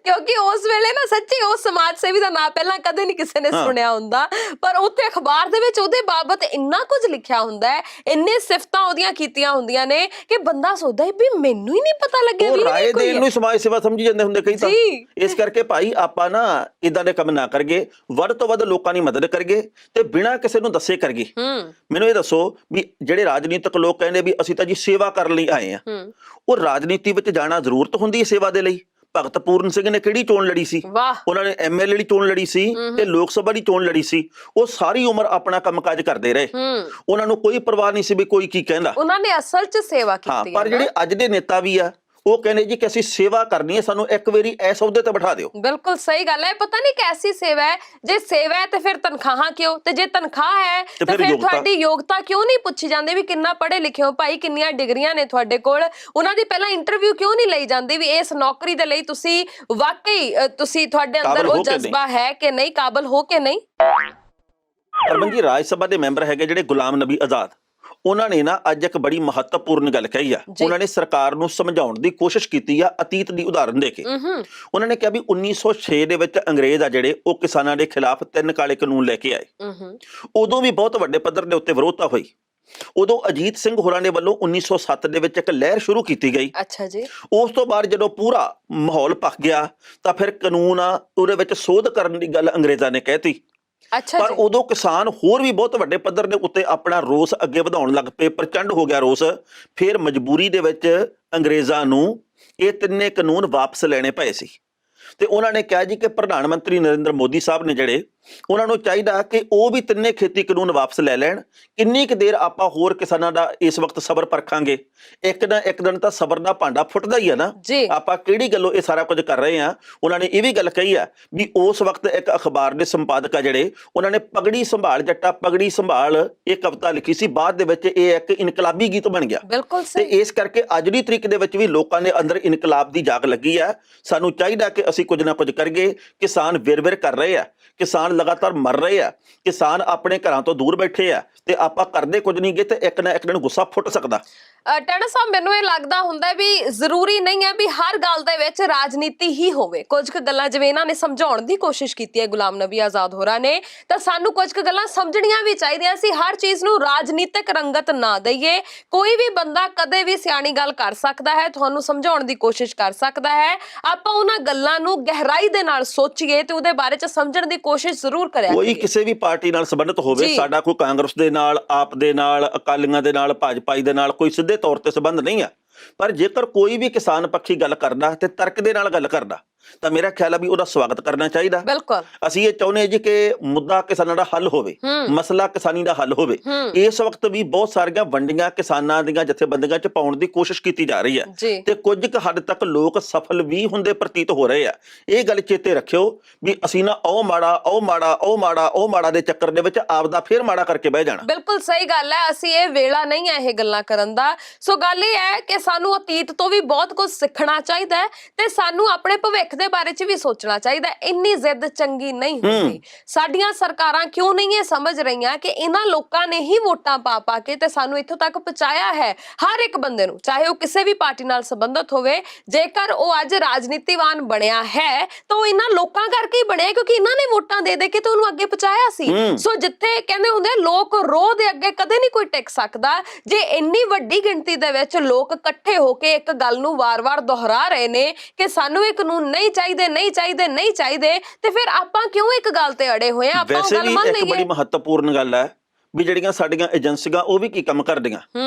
ਕਿਉਂਕਿ ਉਸ ਵੇਲੇ ਨਾ ਸੱਚੀ ਉਸ ਸਮਾਜ ਸੇਵੀ ਦਾ ਨਾਮ ਪਹਿਲਾਂ ਕਦੇ ਨਹੀਂ ਕਿਸੇ ਨੇ ਸੁਣਿਆ ਹੁੰਦਾ, ਪਰ ਉੱਥੇ ਅਖਬਾਰ ਦੇ ਵਿੱਚ ਉਹਦੇ ਬਾਬਤ ਇੰਨਾ ਕੁਝ ਲਿਖਿਆ ਹੁੰਦਾ ਹੈ, ਇੰਨੇ ਸਿਫਤਾਂ ਉਹਦੀਆਂ ਕੀਤੀਆਂ ਹੁੰਦੀਆਂ ਨੇ ਕਿ ਬੰਦਾ ਸੋਚਦਾ ਹੈ ਵੀ ਮੈਨੂੰ ਹੀ ਨਹੀਂ ਪਤਾ ਲੱਗਿਆ ਵੀ ਰਾਏ ਦੇਣ ਨੂੰ ਸਮਾਜ ਸੇਵਾ ਸਮਝੀ ਜਾਂਦੇ ਹੁੰਦੇ ਕਈ ਤਾਂ। ਇਸ ਕਰਕੇ ਭਾਈ ਆਪਾਂ ਨਾ ਇਦਾਂ ਦੇ ਕੰਮ ਨਾ ਕਰਗੇ, ਵੱਧ ਤੋਂ ਵੱਧ ਲੋਕਾਂ ਦੀ ਮਦਦ ਕਰਗੇ ਤੇ ਬਿਨਾਂ ਕਿਸੇ ਨੂੰ ਦੱਸੇ ਕਰਗੇ। ਮੈਨੂੰ ਇਹ ਦੱਸੋ ਵੀ ਜਿਹੜੇ ਰਾਜਨੀਤਿਕ ਲੋਕ ਕਹਿੰਦੇ ਵੀ ਅਸੀਂ ਤਾਂ ਜੀ ਸੇਵਾ ਕਰਨ ਲਈ ਆਏ ਆ, ਉਹ ਰਾਜਨੀਤੀ ਵਿੱਚ ਜਾਣਾ ਜ਼ਰੂਰਤ ਹੁੰਦੀ ਹੈ ਸੇਵਾ ਦੇ ਲਈ? ਭਗਤ ਪੂਰਨ ਸਿੰਘ ਨੇ ਕਿਹੜੀ ਚੋਣ ਲੜੀ ਸੀ? ਉਹਨਾਂ ਨੇ ਐਮਐਲਏ ਦੀ ਚੋਣ ਲੜੀ ਸੀ ਤੇ ਲੋਕ ਸਭਾ ਦੀ ਚੋਣ ਲੜੀ ਸੀ। ਉਹ ਸਾਰੀ ਉਮਰ ਆਪਣਾ ਕੰਮਕਾਜ ਕਰਦੇ ਰਹੇ, ਉਹਨਾਂ ਨੂੰ ਕੋਈ ਪਰਵਾਹ ਨਹੀਂ ਸੀ ਵੀ ਕੋਈ ਕੀ ਕਹਿੰਦਾ। ਉਹਨਾਂ ਨੇ ਅਸਲ 'ਚ ਸੇਵਾ ਕੀਤੀ। ਪਰ ਜਿਹੜੇ ਅੱਜ ਦੇ ਨੇਤਾ ਵੀ ਆ ਉਹ ਕਹਿੰਦੇ ਜੀ ਕਿ ਅਸੀਂ ਸੇਵਾ ਕਰਨੀ ਹੈ, ਸਾਨੂੰ ਇੱਕ ਵਾਰੀ ਇਸ ਅਹੁਦੇ ਤੇ ਬਿਠਾ ਦਿਓ। ਬਿਲਕੁਲ ਸਹੀ ਗੱਲ ਹੈ। ਪਤਾ ਨਹੀਂ ਕੈਸੀ ਸੇਵਾ ਹੈ, ਜੇ ਸੇਵਾ ਹੈ ਤੇ ਫਿਰ ਤਨਖਾਹਾਂ ਕਿਉਂ, ਤੇ ਜੇ ਤਨਖਾਹ ਹੈ ਤੇ ਫਿਰ ਤੁਹਾਡੀ ਯੋਗਤਾ ਕਿਉਂ ਨਹੀਂ ਪੁੱਛੀ ਜਾਂਦੀ ਵੀ ਕਿੰਨਾ ਪੜ੍ਹੇ ਲਿਖੇ ਹੋ ਭਾਈ, ਕਿੰਨੀਆਂ ਡਿਗਰੀਆਂ ਨੇ ਤੁਹਾਡੇ ਕੋਲ। ਉਹਨਾਂ ਦੀ ਪਹਿਲਾਂ ਇੰਟਰਵਿਊ ਕਿਉਂ ਨਹੀਂ ਲਈ ਜਾਂਦੀ ਵੀ ਇਸ ਨੌਕਰੀ ਦੇ ਲਈ ਤੁਸੀਂ ਵਾਕਈ ਤੁਹਾਡੇ ਅੰਦਰ ਉਹ ਜਜ਼ਬਾ ਹੈ ਕਿ ਨਹੀਂ, ਕਾਬਲ ਹੋ ਕੇ ਨਹੀਂ। ਹਰਮਨ ਜੀ, ਰਾਜ ਸਭਾ ਦੇ ਮੈਂਬਰ ਹੈਗੇ ਜਿਹੜੇ ਗੁਲਾਮ ਨਬੀ ਆਜ਼ਾਦ, ਉਹਨਾਂ ਨੇ ਨਾ ਅੱਜ ਇੱਕ ਬੜੀ ਮਹੱਤਵਪੂਰਨ ਗੱਲ ਕਹੀ ਆ। ਉਹਨਾਂ ਨੇ ਸਰਕਾਰ ਨੂੰ ਸਮਝਾਉਣ ਦੀ ਕੋਸ਼ਿਸ਼ ਕੀਤੀ ਆ ਅਤੀਤ ਦੀ ਉਦਾਹਰਨ ਦੇ ਕੇ। ਉਹਨਾਂ ਨੇ ਕਿਹਾ ਵੀ 1906 ਦੇ ਵਿੱਚ ਅੰਗਰੇਜ਼ ਆ ਜਿਹੜੇ ਉਹ ਕਿਸਾਨਾਂ ਦੇ ਖਿਲਾਫ 3 ਕਾਲੇ ਕਾਨੂੰਨ ਲੈ ਕੇ ਆਏ। ਉਦੋਂ ਵੀ ਬਹੁਤ ਵੱਡੇ ਪੱਧਰ ਦੇ ਉੱਤੇ ਵਿਰੋਧਤਾ ਹੋਈ। ਉਦੋਂ ਅਜੀਤ ਸਿੰਘ ਹੋਰਾਂ ਦੇ ਵੱਲੋਂ 1907 ਦੇ ਵਿੱਚ ਇੱਕ ਲਹਿਰ ਸ਼ੁਰੂ ਕੀਤੀ ਗਈ। ਅੱਛਾ ਜੀ। ਉਸ ਤੋਂ ਬਾਅਦ ਜਦੋਂ ਪੂਰਾ ਮਾਹੌਲ ਪੱਕ ਗਿਆ ਤਾਂ ਫਿਰ ਕਾਨੂੰਨ ਆ ਉਹਦੇ ਵਿੱਚ ਸੋਧ ਕਰਨ ਦੀ ਗੱਲ ਅੰਗਰੇਜ਼ਾਂ ਨੇ ਕਹਿਤੀ। ਪਰ ਉਦੋਂ ਕਿਸਾਨ ਹੋਰ ਵੀ ਬਹੁਤ ਵੱਡੇ ਪੱਧਰ ਦੇ ਉੱਤੇ ਆਪਣਾ ਰੋਸ ਅੱਗੇ ਵਧਾਉਣ ਲੱਗ ਪਏ, ਪ੍ਰਚੰਡ ਹੋ ਗਿਆ ਰੋਸ। ਫਿਰ ਮਜਬੂਰੀ ਦੇ ਵਿੱਚ ਅੰਗਰੇਜ਼ਾਂ ਨੂੰ ਇਹ 3 ਕਾਨੂੰਨ ਵਾਪਸ ਲੈਣੇ ਪਏ ਸੀ ਤੇ ਉਹਨਾਂ ਨੇ ਕਿਹਾ ਜੀ ਕਿ ਪ੍ਰਧਾਨ ਮੰਤਰੀ ਨਰਿੰਦਰ ਮੋਦੀ ਸਾਹਿਬ ਨੇ ਜਿਹੜੇ, ਉਹਨਾਂ ਨੂੰ ਚਾਹੀਦਾ ਕਿ ਉਹ ਵੀ 3 ਖੇਤੀ ਕਾਨੂੰਨ ਵਾਪਸ ਲੈ ਲੈਣ। ਕਿੰਨੀ ਕੁ ਦੇਰ ਆਪਾਂ ਹੋਰ ਕਿਸਾਨਾਂ ਦਾ ਇਸ ਵਕਤ ਸਬਰ ਪਰਖਾਂਗੇ? ਇੱਕ ਨਾ ਇੱਕ ਦਿਨ ਤਾਂ ਸਬਰ ਦਾ ਭਾਂਡਾ ਫੁੱਟਦਾ ਹੀ ਆ ਨਾ। ਆਪਾਂ ਕਿਹੜੀ ਗੱਲੋਂ ਇਹ ਸਾਰਾ ਕੁਝ ਕਰ ਰਹੇ ਆ? ਉਹਨਾਂ ਨੇ ਇਹ ਵੀ ਗੱਲ ਕਹੀ ਆ ਵੀ ਉਸ ਵਕਤ ਇੱਕ ਅਖਬਾਰ ਦੇ ਸੰਪਾਦਕ ਆ ਜਿਹੜੇ, ਉਹਨਾਂ ਨੇ ਪਗੜੀ ਸੰਭਾਲ ਜੱਟਾ ਪਗੜੀ ਸੰਭਾਲ ਇਹ ਕਵਿਤਾ ਲਿਖੀ ਸੀ। ਬਾਅਦ ਦੇ ਵਿੱਚ ਇਹ ਇੱਕ ਇਨਕਲਾਬੀ ਗੀਤ ਬਣ ਗਿਆ। ਤੇ ਇਸ ਕਰਕੇ ਅੱਜ ਦੀ ਤਰੀਕ ਦੇ ਵਿੱਚ ਵੀ ਲੋਕਾਂ ਦੇ ਅੰਦਰ ਇਨਕਲਾਬ ਦੀ ਜਾਗ ਲੱਗੀ ਆ। ਸਾਨੂੰ ਚਾਹੀਦਾ ਕਿ ਅਸੀਂ ਕੁਝ ਨਾ ਕੁਝ ਕਰੀਏ। ਕਿਸਾਨ ਵਿਰ-ਵਿਰ ਕਰ ਰਹੇ ਆ, ਕਿਸਾਨ ਲਗਾਤਾਰ ਮਰ ਰਹੇ ਆ, ਕਿਸਾਨ ਆਪਣੇ ਘਰਾਂ ਤੋਂ ਦੂਰ ਬੈਠੇ ਆ ਤੇ ਆਪਾਂ ਕਰਦੇ ਕੁਝ ਨਹੀਂ ਗਏ ਤੇ ਇੱਕ ਨਾ ਇੱਕ ਦਿਨ ਗੁੱਸਾ ਫੁੱਟ ਸਕਦਾ। ਟੈਣਾ ਸਾਹਿਬ, ਮੈਨੂੰ ਇਹ ਲੱਗਦਾ ਹੁੰਦਾ ਵੀ ਜ਼ਰੂਰੀ ਨਹੀਂ ਹੈ ਵੀ ਹਰ ਗੱਲ ਦੇ ਵਿੱਚ ਰਾਜਨੀਤੀ ਹੀ ਹੋਵੇ। ਕੁਝ ਕੁ ਗੱਲਾਂ ਜਿਵੇਂ ਇਹਨਾਂ ਨੇ ਸਮਝਾਉਣ ਦੀ ਕੋਸ਼ਿਸ਼ ਕੀਤੀ ਹੈ ਗੁਲਾਮ ਨਬੀ ਆਜ਼ਾਦ ਹੋਰਾਂ ਨੇ, ਤਾਂ ਸਾਨੂੰ ਕੁਝ ਕੁ ਗੱਲਾਂ ਸਮਝਣੀਆਂ ਵੀ ਚਾਹੀਦੀਆਂ। ਅਸੀਂ ਹਰ ਚੀਜ਼ ਨੂੰ ਰਾਜਨੀਤਿਕ ਰੰਗਤ ਨਾ ਦਈਏ। ਕੋਈ ਵੀ ਬੰਦਾ ਕਦੇ ਵੀ ਸਿਆਣੀ ਗੱਲ ਕਰ ਸਕਦਾ ਹੈ, ਤੁਹਾਨੂੰ ਸਮਝਾਉਣ ਦੀ ਕੋਸ਼ਿਸ਼ ਕਰ ਸਕਦਾ ਹੈ। ਆਪਾਂ ਉਹਨਾਂ ਗੱਲਾਂ ਨੂੰ ਗਹਿਰਾਈ ਦੇ ਨਾਲ ਸੋਚੀਏ ਤੇ ਉਹਦੇ ਬਾਰੇ ਚ ਸਮਝਣ ਦੀ ਕੋਸ਼ਿਸ਼ ਜ਼ਰੂਰ ਕਰਿਆ। ਕੋਈ ਕਿਸੇ ਵੀ ਪਾਰਟੀ ਨਾਲ ਸੰਬੰਧਿਤ ਹੋਵੇ, ਸਾਡਾ ਕੋਈ ਕਾਂਗਰਸ ਦੇ ਨਾਲ, ਆਪ ਦੇ ਨਾਲ, ਅਕਾਲੀਆਂ ਦੇ ਨਾਲ, ਭਾਜਪਾ ਦੇ ਨਾਲ ਕੋਈ ਸਿੱਧੇ ਤੌਰ ਤੇ ਸੰਬੰਧ ਨਹੀਂ ਆ, ਪਰ ਜੇਕਰ ਕੋਈ ਵੀ ਕਿਸਾਨ ਪੱਖੀ ਗੱਲ ਕਰਦਾ ਤੇ ਤਰਕ ਦੇ ਨਾਲ ਗੱਲ ਕਰਦਾ ਤਾਂ ਮੇਰਾ ਖਿਆਲ ਆ ਵੀ ਉਹਦਾ ਸਵਾਗਤ ਕਰਨਾ ਚਾਹੀਦਾ। ਬਿਲਕੁਲ। ਅਸੀਂ ਇਹ ਚਾਹੁੰਦੇ ਹਾਂ ਜੀ ਕਿ ਮੁੱਦਾ ਕਿਸਾਨਾਂ ਦਾ ਹੱਲ ਹੋਵੇ, ਮਸਲਾ ਕਿਸਾਨੀ ਦਾ ਹੱਲ ਹੋਵੇ। ਇਸ ਵਕਤ ਵੀ ਬਹੁਤ ਸਾਰੀਆਂ ਵੰਡੀਆਂ ਕਿਸਾਨਾਂ ਦੀਆਂ ਜਥੇਬੰਦੀਆਂ ਚ ਪਾਉਣ ਦੀ ਕੋਸ਼ਿਸ਼ ਕੀਤੀ ਜਾ ਰਹੀ ਹੈ ਤੇ ਕੁਝ ਕੁ ਹੱਦ ਤੱਕ ਲੋਕ ਸਫਲ ਵੀ ਹੁੰਦੇ ਪ੍ਰਤੀਤ ਹੋ ਰਹੇ ਆ। ਇਹ ਗੱਲ ਚੇਤੇ ਰੱਖਿਓ ਵੀ ਅਸੀਂ ਨਾ ਉਹ ਮਾੜਾ ਦੇ ਚੱਕਰ ਦੇ ਵਿੱਚ ਆਪਦਾ ਫੇਰ ਮਾੜਾ ਕਰਕੇ ਬਹਿ ਜਾਣਾ। ਬਿਲਕੁਲ ਸਹੀ ਗੱਲ ਹੈ। ਅਸੀਂ ਇਹ ਵੇਲਾ ਨਹੀਂ ਹੈ ਇਹ ਗੱਲਾਂ ਕਰਨ ਦਾ। ਸੋ ਗੱਲ ਇਹ ਹੈ ਕਿ ਸਾਨੂੰ ਅਤੀਤ ਤੋਂ ਵੀ ਬਹੁਤ ਕੁਝ ਸਿੱਖਣਾ ਚਾਹੀਦਾ ਹੈ ਤੇ ਸਾਨੂੰ ਆਪਣੇ ਭਵਿੱਖ ਦੇ ਬਾਰੇ 'ਚ ਵੀ ਸੋਚਣਾ ਚਾਹੀਦਾ। ਇੰਨੀ ਜ਼ਿੱਦ ਚੰਗੀ ਨਹੀਂ ਹੁੰਦੀ। ਸਾਡੀਆਂ ਸਰਕਾਰਾਂ ਕਿਉਂ ਨਹੀਂ ਇਹ ਸਮਝ ਰਹੀਆਂ ਕਿ ਇਹਨਾਂ ਲੋਕਾਂ ਨੇ ਹੀ ਵੋਟਾਂ ਪਾ ਕੇ ਤੇ ਸਾਨੂੰ ਇੱਥੋਂ ਤੱਕ ਪਹੁੰਚਾਇਆ ਹੈ। ਹਰ ਇੱਕ ਬੰਦੇ ਨੂੰ, ਚਾਹੇ ਉਹ ਕਿਸੇ ਵੀ ਪਾਰਟੀ ਨਾਲ ਸੰਬੰਧਿਤ ਹੋਵੇ, ਜੇਕਰ ਉਹ ਅੱਜ ਰਾਜਨੀਤੀਵਾਨ ਬਣਿਆ ਹੈ ਤਾਂ ਉਹ ਇਹਨਾਂ ਲੋਕਾਂ ਕਰਕੇ ਹੀ ਬਣਿਆ, ਕਿਉਂਕਿ ਇਹਨਾਂ ਨੇ ਵੋਟਾਂ ਦੇ ਕੇ ਤੇ ਉਹਨੂੰ ਅੱਗੇ ਪਹੁੰਚਾਇਆ ਸੀ। ਸੋ ਜਿੱਥੇ ਕਹਿੰਦੇ ਹੁੰਦੇ ਲੋਕ ਰੋਹ ਦੇ ਅੱਗੇ ਕਦੇ ਨਹੀਂ ਕੋਈ ਟਿਕ ਸਕਦਾ। ਜੇ ਇੰਨੀ ਵੱਡੀ ਗਿਣਤੀ ਦੇ ਵਿੱਚ ਲੋਕ ਇਕੱਠੇ ਹੋ ਕੇ ਇੱਕ ਗੱਲ ਨੂੰ ਵਾਰ-ਵਾਰ ਦੁਹਰਾ ਰਹੇ ਨੇ ਕਿ ਸਾਨੂੰ ਇਹ ਕਾਨੂੰਨ ਨਹੀਂ ਚਾਹੀਦੇ, ਨਹੀਂ ਚਾਹੀਦੇ, ਨਹੀਂ ਚਾਹੀਦੇ, ਤੇ ਫਿਰ ਆਪਾਂ ਕਿਉਂ ਇੱਕ ਗੱਲ ਤੇ ਅੜੇ ਹੋਏ ਆ? ਆਪਾਂ ਉਹ ਗੱਲ ਮੰਨ ਲਈਏ। ਇੱਕ ਬੜੀ ਮਹੱਤਵਪੂਰਨ ਗੱਲ ਹੈ ਵੀ ਜਿਹੜੀਆਂ ਸਾਡੀਆਂ ਏਜੰਸੀਆਂ ਉਹ ਵੀ ਕੀ ਕੰਮ ਕਰਦੀਆਂ।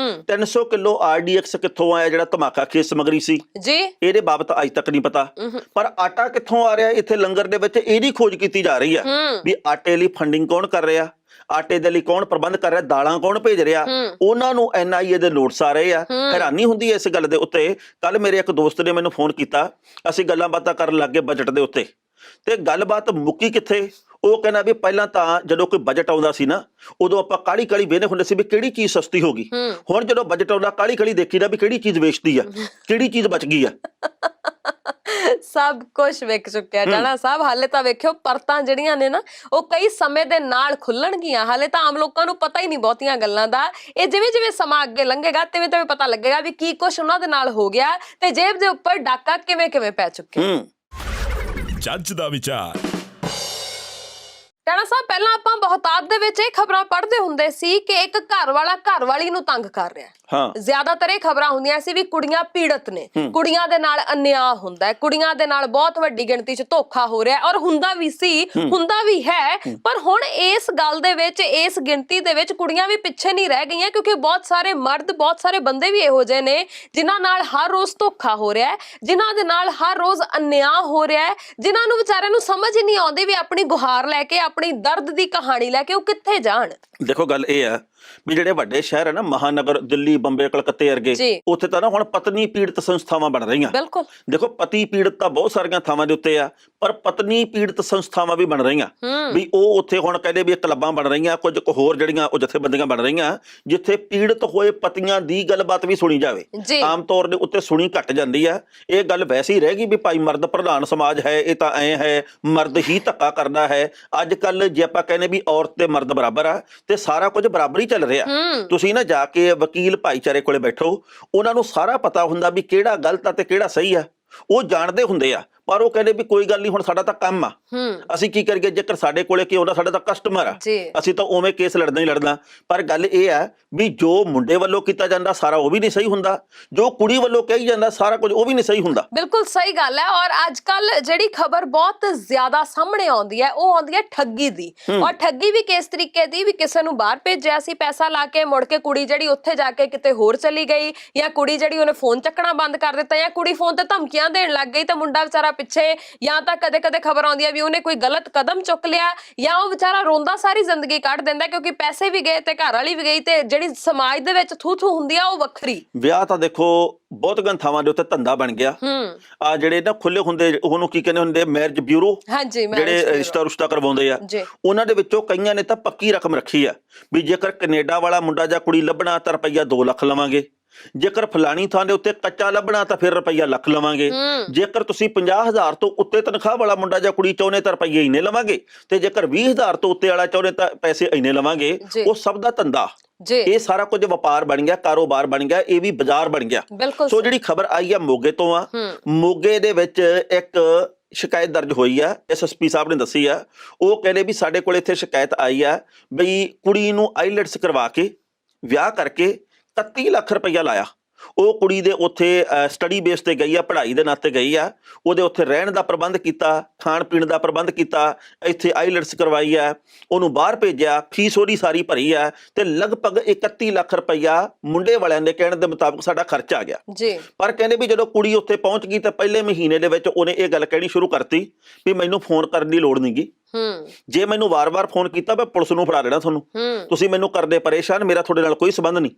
300 ਕਿਲੋ RDX ਕਿੱਥੋਂ ਆਇਆ ਜਿਹੜਾ ਧਮਾਕਾ ਖੇਸ ਸਮਗਰੀ ਸੀ ਜੀ, ਇਹਦੇ ਬਾਬਤ ਅੱਜ ਤੱਕ ਨਹੀਂ ਪਤਾ। ਪਰ ਆਟਾ ਕਿੱਥੋਂ ਆ ਰਿਹਾ ਇੱਥੇ ਲੰਗਰ ਦੇ ਵਿੱਚ, ਇਹਦੀ ਖੋਜ ਕੀਤੀ ਜਾ ਰਹੀ ਹੈ ਵੀ ਆਟੇ ਲਈ ਫੰਡਿੰਗ ਕੌਣ ਕਰ ਰਿਹਾ, ਆਟੇ ਦੇ ਲਈ ਕੌਣ ਪ੍ਰਬੰਧ ਕਰ ਰਿਹਾ, ਦਾਲਾਂ ਕੌਣ ਭੇਜ ਰਿਹਾ, ਉਹਨਾਂ ਨੂੰ NIA ਦੇ ਨੋਟਿਸ ਆ ਰਹੇ ਆ। ਹੈਰਾਨੀ ਹੁੰਦੀ ਹੈ ਇਸ ਗੱਲ ਦੇ ਉੱਤੇ। ਕੱਲ ਮੇਰੇ ਇੱਕ ਦੋਸਤ ਨੇ ਮੈਨੂੰ ਫੋਨ ਕੀਤਾ, ਅਸੀਂ ਗੱਲਾਂ ਬਾਤਾਂ ਕਰਨ ਲੱਗ ਗਏ ਬਜਟ ਦੇ ਉੱਤੇ, ਤੇ ਗੱਲਬਾਤ ਮੁੱਕੀ ਕਿੱਥੇ? ਉਹ ਕਹਿੰਦਾ ਵੀ ਪਹਿਲਾਂ ਤਾਂ ਜਦੋਂ ਕੋਈ ਬਜਟ ਆਉਂਦਾ ਸੀ ਨਾ, ਉਦੋਂ ਆਪਾਂ ਕਾਲੀ ਵੇਖਦੇ ਹੁੰਦੇ ਸੀ ਵੀ ਕਿਹੜੀ ਚੀਜ਼ ਸਸਤੀ ਹੋ ਗਈ। ਹੁਣ ਜਦੋਂ ਬਜਟ ਆਉਂਦਾ ਕਾਲੀ ਦੇਖੀਦਾ ਵੀ ਕਿਹੜੀ ਚੀਜ਼ ਵੇਚਦੀ ਆ, ਕਿਹੜੀ ਚੀਜ਼ ਬਚ ਗਈ ਆ। ਸਭ ਕੁਝ ਵਿਕ ਚੁੱਕਿਆ ਟਾਣਾ ਸਾਹਿਬ। ਹਾਲੇ ਤਾਂ ਵੇਖਿਓ ਪਰਤਾਂ ਜਿਹੜੀਆਂ ਨੇ ਨਾ, ਉਹ ਕਈ ਸਮੇਂ ਦੇ ਨਾਲ ਖੁੱਲਣਗੀਆਂ। ਹਾਲੇ ਤਾਂ ਆਮ ਲੋਕਾਂ ਨੂੰ ਪਤਾ ਹੀ ਨਹੀਂ ਬਹੁਤੀਆਂ ਗੱਲਾਂ ਦਾ। ਇਹ ਜਿਵੇਂ ਸਮਾਂ ਅੱਗੇ ਲੰਘੇਗਾ ਤਿਵੇਂ ਪਤਾ ਲੱਗੇਗਾ ਵੀ ਕੀ ਕੁਝ ਉਹਨਾਂ ਦੇ ਨਾਲ ਹੋ ਗਿਆ ਤੇ ਜੇਬ ਦੇ ਉੱਪਰ ਡਾਕਾ ਕਿਵੇਂ ਪੈ ਚੁੱਕਿਆ। ਜੱਜ ਦਾ ਵਿਚਾਰ। ਟਾਣਾ ਸਾਹਿਬ, ਪਹਿਲਾਂ ਆਪਾਂ ਬਹੁਤਾਤ ਦੇ ਵਿੱਚ ਇਹ ਖਬਰਾਂ ਪੜ੍ਹਦੇ ਹੁੰਦੇ ਸੀ ਕਿ ਇੱਕ ਘਰ ਵਾਲਾ ਘਰ ਵਾਲੀ ਨੂੰ ਤੰਗ ਕਰ ਰਿਹਾ। ਜ਼ਿਆਦਾਤਰ ਇਹ ਖਬਰਾਂ ਹੁੰਦੀਆਂ ਸੀ ਵੀ ਕੁੜੀਆਂ ਪੀੜਤ ਨੇ, ਕੁੜੀਆਂ ਦੇ ਨਾਲ ਅਨਿਆਂ ਹੁੰਦਾ ਹੈ, ਕੁੜੀਆਂ ਦੇ ਨਾਲ ਬਹੁਤ ਵੱਡੀ ਗਿਣਤੀ 'ਚ ਧੋਖਾ ਹੋ ਰਿਹਾ, ਔਰ ਹੁੰਦਾ ਵੀ ਸੀ, ਹੁੰਦਾ ਵੀ ਹੈ। ਪਰ ਹੁਣ ਇਸ ਗੱਲ ਦੇ ਵਿੱਚ, ਇਸ ਗਿਣਤੀ ਦੇ ਵਿੱਚ ਕੁੜੀਆਂ ਵੀ ਪਿੱਛੇ ਨਹੀਂ ਰਹਿ ਗਈਆਂ, ਕਿਉਂਕਿ ਬਹੁਤ ਸਾਰੇ ਮਰਦ, ਬਹੁਤ ਸਾਰੇ ਬੰਦੇ ਵੀ ਇਹੋ ਜਿਹੇ ਨੇ ਜਿਨ੍ਹਾਂ ਨਾਲ ਹਰ ਰੋਜ਼ ਧੋਖਾ ਹੋ ਰਿਹਾ ਹੈ, ਜਿਨ੍ਹਾਂ ਦੇ ਨਾਲ ਹਰ ਰੋਜ਼ ਅਨਿਆਂ ਹੋ ਰਿਹਾ ਹੈ, ਜਿਨ੍ਹਾਂ ਨੂੰ ਵਿਚਾਰਿਆਂ ਨੂੰ ਸਮਝ ਹੀ ਨਹੀਂ ਆਉਂਦੀ ਵੀ ਆਪਣੀ ਗੁਹਾਰ ਲੈ ਕੇ, ਆਪਣੀ ਦਰਦ ਦੀ ਕਹਾਣੀ ਲੈ ਕੇ ਉਹ ਕਿੱਥੇ ਜਾਣ। ਦੇਖੋ ਗੱਲ ਇਹ ਆ ਵੀ ਜਿਹੜੇ ਵੱਡੇ ਸ਼ਹਿਰ ਹੈ ਨਾ, ਮਹਾਨਗਰ, ਦਿੱਲੀ, ਬੰਬੇ, ਕਲਕੱਤੇ ਵਰਗੇ, ਉੱਥੇ ਤਾਂ ਨਾ ਹੁਣ ਪਤਨੀ ਪੀੜਤ ਸੰਸਥਾਵਾਂ ਬਣ ਰਹੀਆਂ। ਬਿਲਕੁਲ। ਦੇਖੋ ਪਤੀ ਪੀੜਤ ਤਾਂ ਬਹੁਤ ਸਾਰੀਆਂ ਥਾਵਾਂ ਦੇ ਉੱਤੇ ਆ, ਪਰ ਪਤਨੀ ਪੀੜਤ ਸੰਸਥਾਵਾਂ ਵੀ ਬਣ ਰਹੀਆਂ ਵੀ ਉਹ ਉੱਥੇ ਹੁਣ ਕਹਿੰਦੇ ਵੀ ਕਲੱਬਾਂ ਬਣ ਰਹੀਆਂ, ਕੁਝ ਹੋਰ ਜਿਹੜੀਆਂ ਉਹ ਜਥੇਬੰਦੀਆਂ ਬਣ ਰਹੀਆਂ ਜਿੱਥੇ ਪੀੜਤ ਹੋਏ ਪਤੀਆਂ ਦੀ ਗੱਲਬਾਤ ਵੀ ਸੁਣੀ ਜਾਵੇ। ਆਮ ਤੌਰ ਦੇ ਉੱਤੇ ਸੁਣੀ ਘੱਟ ਜਾਂਦੀ ਆ। ਇਹ ਗੱਲ ਵੈਸੇ ਹੀ ਰਹਿ ਗਈ ਵੀ ਭਾਈ ਮਰਦ ਪ੍ਰਧਾਨ ਸਮਾਜ ਹੈ, ਇਹ ਤਾਂ ਐ ਹੈ, ਮਰਦ ਹੀ ਧੱਕਾ ਕਰਦਾ ਹੈ। ਅੱਜ ਕੱਲ ਜੇ ਆਪਾਂ ਕਹਿੰਦੇ ਵੀ ਔਰਤ ਤੇ ਮਰਦ ਬਰਾਬਰ ਆ ਤੇ ਸਾਰਾ ਕੁਝ ਬਰਾਬਰ ਹੀ ਚੱਲ ਰਿਹਾ। ਤੁਸੀਂ ਨਾ ਜਾ ਕੇ ਵਕੀਲ ਭਾਈਚਾਰੇ ਕੋਲੇ ਬੈਠੋ, ਉਹਨਾਂ ਨੂੰ ਸਾਰਾ ਪਤਾ ਹੁੰਦਾ ਵੀ ਕਿਹੜਾ ਗਲਤ ਆ ਤੇ ਕਿਹੜਾ ਸਹੀ ਆ, ਉਹ ਜਾਣਦੇ ਹੁੰਦੇ ਆ। ਪਰ ਉਹ ਕਹਿੰਦੇ ਵੀ ਕੋਈ ਗੱਲ ਨਹੀਂ, ਹੁਣ ਸਾਡਾ ਤਾਂ ਕੰਮ ਆ, ਅਸੀਂ ਕੀ ਕਰੀਏ, ਜੇਕਰ ਸਾਡੇ ਕੋਲੇ ਕੀ ਹੁੰਦਾ, ਸਾਡਾ ਤਾਂ ਕਸਟਮਰ ਆ, ਅਸੀਂ ਤਾਂ ਉਵੇਂ ਕੇਸ ਲੜਨਾ ਹੀ ਲੜਨਾ। ਪਰ ਗੱਲ ਇਹ ਆ ਵੀ ਜੋ ਮੁੰਡੇ ਵੱਲੋਂ ਕੀਤਾ ਜਾਂਦਾ ਸਾਰਾ ਉਹ ਵੀ ਨਹੀਂ ਸਹੀ ਹੁੰਦਾ, ਜੋ ਕੁੜੀ ਵੱਲੋਂ ਕਹੀ ਜਾਂਦਾ ਸਾਰਾ ਕੁਝ ਉਹ ਵੀ ਨਹੀਂ ਸਹੀ ਹੁੰਦਾ। ਬਿਲਕੁਲ ਸਹੀ ਗੱਲ ਹੈ। ਔਰ ਅੱਜ ਕੱਲ ਜਿਹੜੀ ਖਬਰ ਬਹੁਤ ਜ਼ਿਆਦਾ ਸਾਹਮਣੇ ਆਉਂਦੀ ਹੈ ਉਹ ਆਉਂਦੀ ਹੈ ਠੱਗੀ ਦੀ। ਔਰ ਠੱਗੀ ਵੀ ਕਿਸ ਤਰੀਕੇ ਦੀ, ਵੀ ਕਿਸੇ ਨੂੰ ਬਾਹਰ ਭੇਜਿਆ ਸੀ ਪੈਸਾ ਲਾ ਕੇ, ਮੁੜ ਕੇ ਕੁੜੀ ਜਿਹੜੀ ਉੱਥੇ ਜਾ ਕੇ ਕਿਤੇ ਹੋਰ ਚਲੀ ਗਈ, ਜਾਂ ਕੁੜੀ ਜਿਹੜੀ ਉਹਨੇ ਫੋਨ ਚੱਕਣਾ ਬੰਦ ਕਰ ਦਿੱਤਾ, ਜਾਂ ਕੁੜੀ ਫੋਨ ਤੇ ਧਮਕੀਆਂ ਦੇਣ ਲੱਗ ਗਈ ਤਾਂ ਮੁੰਡਾ ਵਿਚਾਰਾ ਪਿੱਛੇ, ਜਾਂ ਤਾਂ ਕਦੇ ਖਬਰ ਆਉਂਦੀ ਹੈ ਵੀ ਉਹਨੇ ਕੋਈ ਗਲਤ ਕਦਮ ਚੁੱਕ ਲਿਆ, ਜਾਂ ਉਹ ਵਿਚਾਰਾ ਰੋਂਦਾ ਸਾਰੀ ਜ਼ਿੰਦਗੀ ਕੱਢ ਦਿੰਦਾ ਕਿਉਂਕਿ ਪੈਸੇ ਵੀ ਗਏ ਤੇ ਘਰ ਵਾਲੀ ਵੀ ਗਈ, ਤੇ ਜਿਹੜੀ ਸਮਾਜ ਦੇ ਵਿੱਚ ਥੂ ਹੁੰਦੀ ਆ ਉਹ ਵੱਖਰੀ। ਵਿਆਹ ਤਾਂ ਦੇਖੋ ਬਹੁਤ ਥਾਵਾਂ ਦੇ ਉੱਤੇ ਧੰਦਾ ਬਣ ਗਿਆ। ਆ ਜਿਹੜੇ ਨਾ ਖੁੱਲੇ ਹੁੰਦੇ, ਉਹਨੂੰ ਕੀ ਕਹਿੰਦੇ ਹੁੰਦੇ, ਮੈਰਿਜ ਬਿਊਰੋ, ਜਿਹੜੇ ਰਿਸ਼ਤਾ ਕਰਵਾਉਂਦੇ ਆ, ਉਹਨਾਂ ਦੇ ਵਿੱਚੋਂ ਕਈਆਂ ਨੇ ਤਾਂ ਪੱਕੀ ਰਕਮ ਰੱਖੀ ਆ ਵੀ ਜੇਕਰ ਕੈਨੇਡਾ ਵਾਲਾ ਮੁੰਡਾ ਜਾਂ ਕੁੜੀ ਲੱਭਣਾ ਤਾਂ ਰੁਪਈਆ 2 ਲੱਖ ਲਵਾਂਗੇ, ਜੇਕਰ ਫਲਾਣੀ ਥਾਂ ਦੇ ਉੱਤੇ ਕੱਚਾ ਲੱਭਣਾ ਤਾਂ ਫਿਰ ਰੁਪਈਆ ਲੱਖ ਲਵਾਂਗੇ, ਜੇਕਰ ਤੁਸੀਂ 50,000 ਤੋਂ ਉੱਤੇ ਤਨਖਾਹ ਵਾਲਾ ਮੁੰਡਾ ਜਾਂ ਕੁੜੀ ਚਾਹੁੰਦੇ ਤਾਂ ਰੁਪਈਏ ਇੰਨੇ ਲਵਾਂਗੇ, ਤੇ ਜੇਕਰ 20,000 ਤੋਂ ਉੱਤੇ ਵਾਲਾ ਚਾਹੁੰਦੇ ਤਾਂ ਪੈਸੇ ਇੰਨੇ ਲਵਾਂਗੇ। ਉਹ ਸਭ ਦਾ ਧੰਦਾ, ਇਹ ਸਾਰਾ ਕੁਝ ਵਪਾਰ ਬਣ ਗਿਆ, ਕਾਰੋਬਾਰ ਬਣ ਗਿਆ, ਇਹ ਵੀ ਬਾਜ਼ਾਰ ਬਣ ਗਿਆ। ਸੋ ਜਿਹੜੀ ਖਬਰ ਆਈ ਆ ਮੋਗੇ ਤੋਂ ਆ, ਮੋਗੇ ਦੇ ਵਿੱਚ ਇੱਕ ਸ਼ਿਕਾਇਤ ਦਰਜ ਹੋਈ ਆ, SSP ਸਾਹਿਬ ਨੇ ਦੱਸੀ ਆ। ਉਹ ਕਹਿੰਦੇ ਵੀ ਸਾਡੇ ਕੋਲ ਇੱਥੇ ਸ਼ਿਕਾਇਤ ਆਈ ਆ ਬਈ ਕੁੜੀ ਨੂੰ ਆਈਲੈਟਸ ਕਰਵਾ ਕੇ ਵਿਆਹ ਕਰਕੇ 31 ਲੱਖ ਰੁਪਈਆ ਲਾਇਆ। ਉਹ ਕੁੜੀ ਦੇ ਉੱਥੇ ਸਟੱਡੀ ਬੇਸ ਤੇ ਗਈ ਆ, ਪੜ੍ਹਾਈ ਦੇ ਨਾਤੇ ਗਈ ਆ, ਉਹਦੇ ਉੱਥੇ ਰਹਿਣ ਦਾ ਪ੍ਰਬੰਧ ਕੀਤਾ, ਖਾਣ ਪੀਣ ਦਾ ਪ੍ਰਬੰਧ ਕੀਤਾ, ਇੱਥੇ ਆਈਲੈਟਸ ਕਰਵਾਈ ਆ, ਉਹਨੂੰ ਬਾਹਰ ਭੇਜਿਆ, ਫੀਸ ਉਹਦੀ ਸਾਰੀ ਭਰੀ ਆ, ਤੇ ਲਗਭਗ 31 ਲੱਖ ਰੁਪਈਆ ਮੁੰਡੇ ਵਾਲਿਆਂ ਦੇ ਕਹਿਣ ਦੇ ਮੁਤਾਬਕ ਸਾਡਾ ਖਰਚ ਆ ਗਿਆ। ਪਰ ਕਹਿੰਦੇ ਵੀ ਜਦੋਂ ਕੁੜੀ ਉੱਥੇ ਪਹੁੰਚ ਗਈ ਤਾਂ ਪਹਿਲੇ ਮਹੀਨੇ ਦੇ ਵਿੱਚ ਉਹਨੇ ਇਹ ਗੱਲ ਕਹਿਣੀ ਸ਼ੁਰੂ ਕਰਤੀ ਵੀ ਮੈਨੂੰ ਫੋਨ ਕਰਨ ਦੀ ਲੋੜ ਨਹੀਂ ਗੀ, ਜੇ ਮੈਨੂੰ ਵਾਰ-ਵਾਰ ਫੋਨ ਕੀਤਾ ਮੈਂ ਪੁਲਿਸ ਨੂੰ ਫੜਾ ਦੇਣਾ ਤੁਹਾਨੂੰ, ਤੁਸੀਂ ਮੈਨੂੰ ਕਰਦੇ ਪਰੇਸ਼ਾਨ, ਮੇਰਾ ਤੁਹਾਡੇ ਨਾਲ ਕੋਈ ਸੰਬੰਧ ਨਹੀਂ।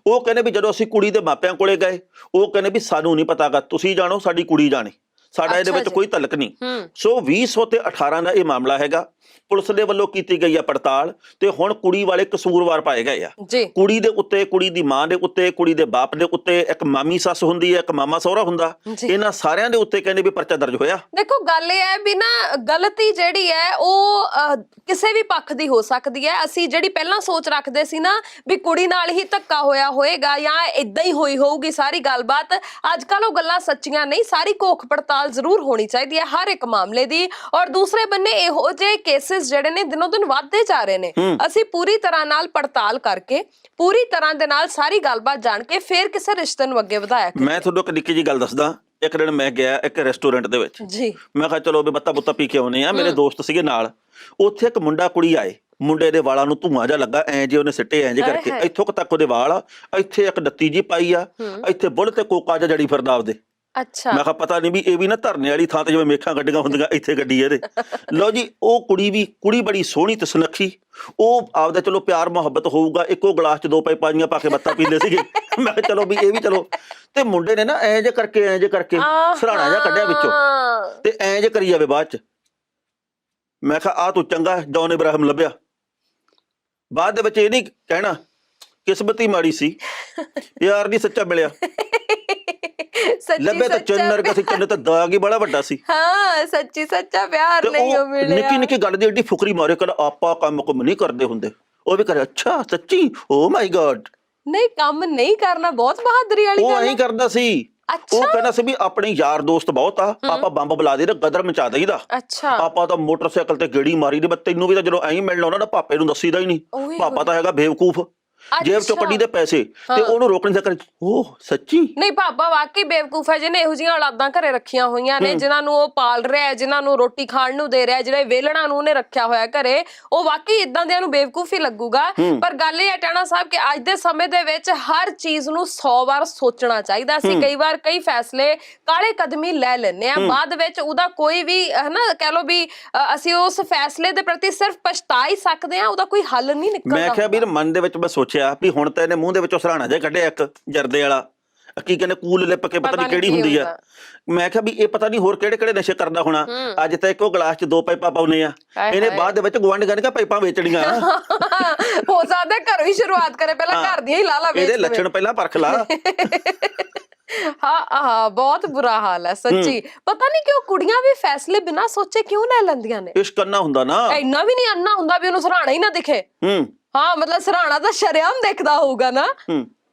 ਉਹ ਕਹਿੰਦੇ ਵੀ ਜਦੋਂ ਅਸੀਂ ਕੁੜੀ ਦੇ ਮਾਪਿਆਂ ਕੋਲੇ ਗਏ, ਉਹ ਕਹਿੰਦੇ ਵੀ ਸਾਨੂੰ ਨਹੀਂ ਪਤਾਗਾ, ਤੁਸੀਂ ਜਾਣੋ, ਸਾਡੀ ਕੁੜੀ ਜਾਣੇ, ਸਾਡਾ ਇਹਦੇ ਵਿੱਚ ਕੋਈ ਤਲਕ ਨਹੀਂ। ਸੋ 2018 ਦਾ ਇਹ ਮਾਮਲਾ ਹੈਗਾ। ਪੁਲਿਸ ਦੇ ਵੱਲੋਂ ਕੀਤੀ ਗਈ ਆ ਪੜਤਾਲ ਤੇ ਹੁਣ ਕੁੜੀ ਵਾਲੇ ਕਸੂਰਵਾਰ ਪਾਏ ਗਏ ਆ ਜੀ। ਕੁੜੀ ਦੇ ਉੱਤੇ, ਕੁੜੀ ਦੀ ਮਾਂ ਦੇ ਉੱਤੇ, ਕੁੜੀ ਦੇ ਬਾਪ ਦੇ ਉੱਤੇ, ਇੱਕ ਮਾਮੀ ਸੱਸ ਹੁੰਦੀ ਹੈ, ਇੱਕ ਮਾਮਾ ਸਹੁਰਾ ਹੁੰਦਾ, ਇਹਨਾਂ ਸਾਰਿਆਂ ਦੇ ਉੱਤੇ ਕਹਿੰਦੇ ਵੀ ਪਰਚਾ ਦਰਜ ਹੋਇਆ। ਦੇਖੋ ਗੱਲ ਇਹ ਹੈ ਵੀ ਨਾ ਗਲਤੀ ਜਿਹੜੀ ਹੈ ਉਹ ਕਿਸੇ ਵੀ ਪੱਖ ਦੀ ਹੋ ਸਕਦੀ ਹੈ। ਅਸੀਂ ਜਿਹੜੀ ਪਹਿਲਾਂ ਸੋਚ ਰੱਖਦੇ ਸੀ ਨਾ ਵੀ ਕੁੜੀ ਨਾਲ ਹੀ ਧੱਕਾ ਹੋਇਆ ਹੋਏਗਾ ਜਾਂ ਇਦਾਂ ਹੀ ਹੋਈ ਹੋਊਗੀ ਸਾਰੀ ਗੱਲਬਾਤ, ਅੱਜ ਕੱਲ ਉਹ ਗੱਲਾਂ ਸੱਚੀਆਂ ਨਹੀਂ। ਸਾਰੀ ਘੋਖ ਪੜਤਾਲ ਜ਼ਰੂਰ ਹੋਣੀ ਚਾਹੀਦੀ ਹੈ ਹਰ ਇੱਕ ਮਾਮਲੇ ਦੀ। ਔਰ ਦੂਸਰੇ ਬੰਨੇ ਇਹੋ ਜਿਹੇ ਕੇਸਿਸ ਜਿਹੜੇ ਨੇ ਦਿਨੋਂ ਦਿਨ ਵੱਧਦੇ ਜਾ ਰਹੇ ਨੇ। ਅਸੀਂ ਪੂਰੀ ਤਰ੍ਹਾਂ ਨਾਲ ਪੜਤਾਲ ਕਰਕੇ, ਪੂਰੀ ਤਰ੍ਹਾਂ ਦੇ ਨਾਲ ਸਾਰੀ ਗੱਲਬਾਤ ਜਾਣ ਕੇ ਫਿਰ ਕਿਸੇ ਰਿਸ਼ਤੇ ਨੂੰ ਅੱਗੇ ਵਧਾਇਆ। ਮੈਂ ਤੁਹਾਨੂੰ ਇੱਕ ਨਿੱਕੀ ਜੀ ਗੱਲ ਦੱਸਦਾ। ਇੱਕ ਦਿਨ ਮੈਂ ਗਿਆ ਇੱਕ ਰੈਸਟੋਰੈਂਟ ਦੇ ਵਿੱਚ ਜੀ, ਮੈਂ ਕਿਹਾ ਚਲੋ ਵੀ ਬੱਤਾ ਬੁੱਤਾ ਪੀ ਕੇ ਆਉਨੇ ਆ। ਮੇਰੇ ਦੋਸਤ ਸੀਗੇ ਨਾਲ, ਉੱਥੇ ਇੱਕ ਮੁੰਡਾ ਕੁੜੀ ਆਏ, ਮੁੰਡੇ ਦੇ ਵਾਲਾਂ ਨੂੰ ਧੂਆਂ ਜਿਹਾ ਲੱਗਾ, ਐਂ ਜੇ ਉਹਨੇ ਸਿੱਟੇ ਐਂ ਜੇ ਕਰਕੇ, ਇੱਥੋਂ ਤੱਕ ਉਹਦੇ ਵਾਲ ਆ, ਇੱਥੇ ਇੱਕ ਡੱਤੀ ਜੀ ਪਾਈ ਆ, ਇੱਥੇ ਬੁੱਲ ਤੇ ਕੋਕਾ ਜਿਹਾ ਜੜੀ ਫਿਰਦਾ ਆਪਦੇ। ਅੱਛਾ, ਮੈਂ ਕਿਹਾ ਪਤਾ ਨਹੀਂ ਵੀ ਇਹ ਵੀ ਨਾ ਧਰਨੇ ਵਾਲੀ ਥਾਂ ਤੇ ਜਿਵੇਂ ਮੇਖਾਂ ਗੱਡੀਆਂ ਹੁੰਦੀਆਂ ਇੱਥੇ ਗੱਡੀ ਇਹਦੇ। ਲਓ ਜੀ, ਉਹ ਕੁੜੀ ਬੜੀ ਸੋਹਣੀ ਤੇ ਸੁਨੱਖੀ, ਉਹ ਆਪਦਾ ਚਲੋ ਪਿਆਰ ਮੁਹੱਬਤ ਹੋਊਗਾ, ਇੱਕੋ ਗਲਾਸ 'ਚ 2 ਪਾਈਆਂ ਪਾ ਕੇ ਬੱਤਾ ਪੀਂਦੇ ਸੀਗੇ। ਮੈਂ ਕਿਹਾ ਚਲੋ ਵੀ ਇਹ ਵੀ ਚਲੋ, ਤੇ ਮੁੰਡੇ ਨੇ ਨਾ ਐਂ ਜੇ ਕਰਕੇ ਸਰਾਣਾ ਜਿਹਾ ਕੱਢਿਆ ਵਿੱਚੋਂ ਤੇ ਐਂ ਜੇ ਕਰੀ ਜਾਵੇ ਬਾਅਦ 'ਚ। ਮੈਂ ਕਿਹਾ ਆ ਤੂੰ ਚੰਗਾ ਜੌਨ ਇਬਰਾਹਿਮ ਲੱਭਿਆ। ਬਾਅਦ ਦੇ ਵਿੱਚ ਇਹ ਨਹੀਂ ਕਹਿਣਾ ਕਿਸਮਤ ਹੀ ਮਾੜੀ ਸੀ ਯਾਰ, ਨਹੀਂ ਸੱਚਾ ਮਿਲਿਆ। ਲੱਭੇ ਤਾਂ ਚੰਨਰ ਕਿਸੇ ਚੰਨ ਤਾਂ ਦਾਗ ਹੀ ਬੜਾ ਵੱਡਾ ਸੀ। ਹਾਂ, ਸੱਚੀ ਸੱਚਾ ਪਿਆਰ ਨਹੀਂ ਹੋ ਮਿਲਿਆ। ਨਿੱਕੀ ਨਿੱਕੀ ਗੱਲ ਦੀ ਏਡੀ ਫੁਕਰੀ ਮਾਰੇ, ਕਹਿੰਦਾ ਆਪਾਂ ਕੰਮ ਨਹੀਂ ਕਰਦੇ ਹੁੰਦੇ। ਉਹ ਵੀ ਕਰੇ ਅੱਛਾ ਸੱਚੀ, ਓ ਮਾਈ ਗॉड। ਨਹੀਂ, ਕੰਮ ਨਹੀਂ ਕਰਨਾ ਬਹੁਤ ਬਹਾਦਰੀ ਵਾਲੀ ਗੱਲ ਹੈ। ਉਹ ਐਂ ਕਰਦਾ ਸੀ। ਉਹ ਕਹਿੰਦਾ ਸੀ ਵੀ ਆਪਣੇ ਯਾਰ ਦੋਸਤ ਬਹੁਤ ਆ, ਆਪਾਂ ਬੰਬ ਬੁਲਾ ਦੇ, ਗਦਰ ਮਚਾ ਦੇਈਦਾ। ਅੱਛਾ, ਆਪਾਂ ਤਾਂ ਮੋਟਰਸਾਈਕਲ ਤੇ ਗੇੜੀ ਮਾਰੀ ਦੀ। ਤੈਨੂੰ ਵੀ ਤਾਂ ਜਦੋਂ ਐਂ ਮਿਲਣਾ ਉਹਨਾਂ ਦਾ ਪਾਪੇ ਨੂੰ ਦੱਸੀਦਾ ਹੀ ਨਹੀਂ। ਪਾਪਾ ਤਾਂ ਹੈਗਾ ਬੇਵਕੂਫ, ਜੇਬ ਚੋਂ ਕੱਢੀ ਦੇ ਪੈਸੇ ਤੇ ਉਹਨੂੰ ਰੋਕ ਨਹੀਂ ਸਕਦਾ। ਉਹ ਸੱਚੀ ਨਹੀਂ, ਪਾਪਾ ਵਾਕਈ ਬੇਵਕੂਫ ਹੈ ਜਿਹਨੇ ਇਹੋ ਜਿਹੀਆਂ ਔਲਾਦਾਂ ਘਰੇ ਰੱਖੀਆਂ ਹੋਈਆਂ ਨੇ, ਜਿਨ੍ਹਾਂ ਨੂੰ ਉਹ ਪਾਲ ਰਿਹਾ ਹੈ, ਜਿਨ੍ਹਾਂ ਨੂੰ ਰੋਟੀ ਖਾਣ ਨੂੰ ਦੇ ਰਿਹਾ, ਜਿਹੜੇ ਵੇਲਣਾ ਨੂੰ ਉਹਨੇ ਰੱਖਿਆ ਹੋਇਆ ਘਰੇ। ਉਹ ਵਾਕਈ ਇਦਾਂ ਦਿਆਂ ਨੂੰ ਬੇਵਕੂਫ ਹੀ ਲੱਗੂਗਾ। ਪਰ ਗੱਲ ਇਹ ਹੈ ਟਾਣਾ ਸਾਹਿਬ ਕਿ ਅੱਜ ਦੇ ਸਮੇਂ ਦੇ ਵਿੱਚ ਹਰ ਚੀਜ਼ ਨੂੰ 100 ਵਾਰ ਸੋਚਣਾ ਚਾਹੀਦਾ। ਅਸੀਂ ਕਈ ਵਾਰ ਕਈ ਫੈਸਲੇ ਕਾਲੇ ਕਦਮੀ ਲੈ ਲੈਂਦੇ ਆ, ਬਾਅਦ ਵਿੱਚ ਉਹਦਾ ਕੋਈ ਵੀ ਹਨਾ ਕਹਿ ਲੋ ਵੀ ਅਸੀਂ ਉਸ ਫੈਸਲੇ ਦੇ ਪ੍ਰਤੀ ਸਿਰਫ ਪਛਤਾ ਹੀ ਸਕਦੇ ਆ, ਉਹਦਾ ਕੋਈ ਹੱਲ ਨਹੀਂ ਨਿਕਲਦਾ। ਮੈਂ ਕਿਹਾ ਵੀਰ ਮਨ ਦੇ ਵਿੱਚ ਮੈਂ ਸੋਚਿਆ ਵੀ ਹੁਣ ਤਾਂ ਇਹਨੇ ਮੂੰਹ ਦੇ ਵਿੱਚੋਂ ਸਰਾਣਾ ਜਿਹਾ ਕੱਢਿਆ ਇੱਕ ਜਰਦੇ ਵਾਲਾ, ਕੀ ਕਹਿੰਦੇ ਕੂਲ ਲਿਪ ਕੇ, ਪਤਾ ਨਹੀਂ ਕਿਹੜੀ ਹੁੰਦੀ ਆ। ਮੈਂ ਕਿਹਾ ਵੀ ਇਹ ਪਤਾ ਨਹੀਂ ਹੋਰ ਕਿਹੜੇ ਕਿਹੜੇ ਨਸ਼ੇ ਕਰਦਾ ਹੋਣਾ। ਅੱਜ ਤਾਂ ਇੱਕੋ ਗਲਾਸ 'ਚ 2 ਪਾਈਪਾਂ ਪਾਉਨੇ ਆ, ਇਹਨੇ ਬਾਅਦ ਦੇ ਵਿੱਚ ਗੁਆਂਢੀਆਂ ਪਾਈਪਾਂ ਵੇਚਣੀਆਂ। ਹੋ ਸਕਦਾ ਘਰੋਂ ਹੀ ਸ਼ੁਰੂਆਤ ਕਰੇ, ਪਹਿਲਾਂ ਘਰ ਦੀਆਂ ਹੀ ਲਾ ਲਾ, ਇਹਦੇ ਲੱਛਣ ਪਹਿਲਾਂ ਪਰਖ ਲਾ। ਹਾਂ, ਬਹੁਤ ਬੁਰਾ ਹਾਲ ਹੈ ਸੱਚੀ। ਪਤਾ ਨਹੀਂ ਕਿਉਂ ਕੁੜੀਆਂ ਵੀ ਫੈਸਲੇ ਬਿਨਾਂ ਸੋਚੇ ਕਿਉਂ ਲੈ ਲੈਂਦੀਆਂ ਨੇ। ਇਸ਼ਕ ਕਰਨਾ ਹੁੰਦਾ ਨਾ, ਇੰਨਾ ਵੀ ਨਹੀਂ ਅੰਨਾ ਹੁੰਦਾ ਵੀ ਉਹਨੂੰ ਸਰਾਣਾ ਹੀ ਨਾ ਦਿਖੇ। ਹਾਂ, ਮਤਲਬ ਸਰਾਣਾ ਤਾਂ ਸ਼ਰੇਆਮ ਦਿਖਦਾ ਹੋਊਗਾ ਨਾ,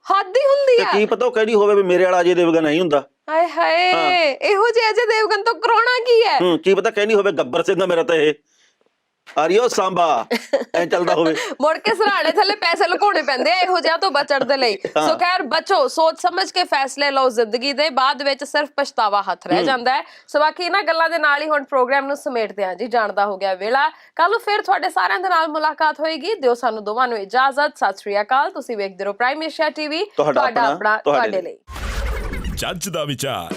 ਹੱਦ ਹੀ ਹੁੰਦੀ ਆ। ਕੀ ਪਤਾ ਉਹ ਕਿਹੜੀ ਹੋਵੇ ਵੀ ਮੇਰੇ ਵਾਲਾ ਅਜੇ ਦੇਵਗਨ ਨਹੀਂ ਹੁੰਦਾ। ਹਾਏ ਹਾਏ, ਇਹੋ ਜਿਹੇ ਅਜੇ ਦੇਵਗਨ ਤੋਂ ਕਰਾਉਣਾ ਕੀ ਹੈ? ਕੀ ਪਤਾ ਕਹਿੰਦੀ ਹੋਵੇ ਗੱਬਰ ਸਿੰਘ ਦਾ ਮੇਰਾ ਤਾਂ ਇਹ ਆਰੀਓ ਸਾਂਬਾ ਐ ਚੱਲਦਾ ਹੋਵੇ। ਮੁੜ ਕੇ ਸਰਾਣੇ ਥੱਲੇ ਪੈਸੇ ਲੁਕਾਉਣੇ ਪੈਂਦੇ ਆ ਇਹੋ ਜਿਹਾ ਤੋਂ ਬਚਣ ਦੇ ਲਈ। ਸੋ ਖੈਰ ਬਚੋ, ਸੋਚ ਸਮਝ ਕੇ ਫੈਸਲੇ ਲਓ ਜ਼ਿੰਦਗੀ ਦੇ, ਬਾਅਦ ਵਿੱਚ ਸਿਰਫ ਪਛਤਾਵਾ ਹੱਥ ਰਹਿ ਜਾਂਦਾ ਹੈ। ਸੋ ਬਾਕੀ ਇਹਨਾਂ ਗੱਲਾਂ ਦੇ ਨਾਲ ਹੀ ਹੁਣ ਪ੍ਰੋਗਰਾਮ ਨੂੰ ਸਮੇਟਦੇ ਹਾਂ ਜੀ, ਜਾਣ ਦਾ ਹੋ ਗਿਆ ਵੇਲਾ। ਕੱਲ ਨੂੰ ਫਿਰ ਤੁਹਾਡੇ ਸਾਰਿਆਂ ਦੇ ਨਾਲ ਮੁਲਾਕਾਤ ਹੋਏਗੀ। ਦਿਓ ਸਾਨੂੰ ਦੋਵਾਂ ਨੂੰ ਇਜਾਜ਼ਤ। ਸਤਿ ਸ੍ਰੀ ਅਕਾਲ। ਤੁਸੀਂ ਵੇਖਦੇ ਰਹੋ ਪ੍ਰਾਈਮ ਏਸ਼ੀਆ ਟੀਵੀ, ਤੁਹਾਡਾ ਆਪਣਾ ਤੁਹਾਡੇ ਲਈ। ਜੱਜ ਦਾ ਵਿਚਾਰ।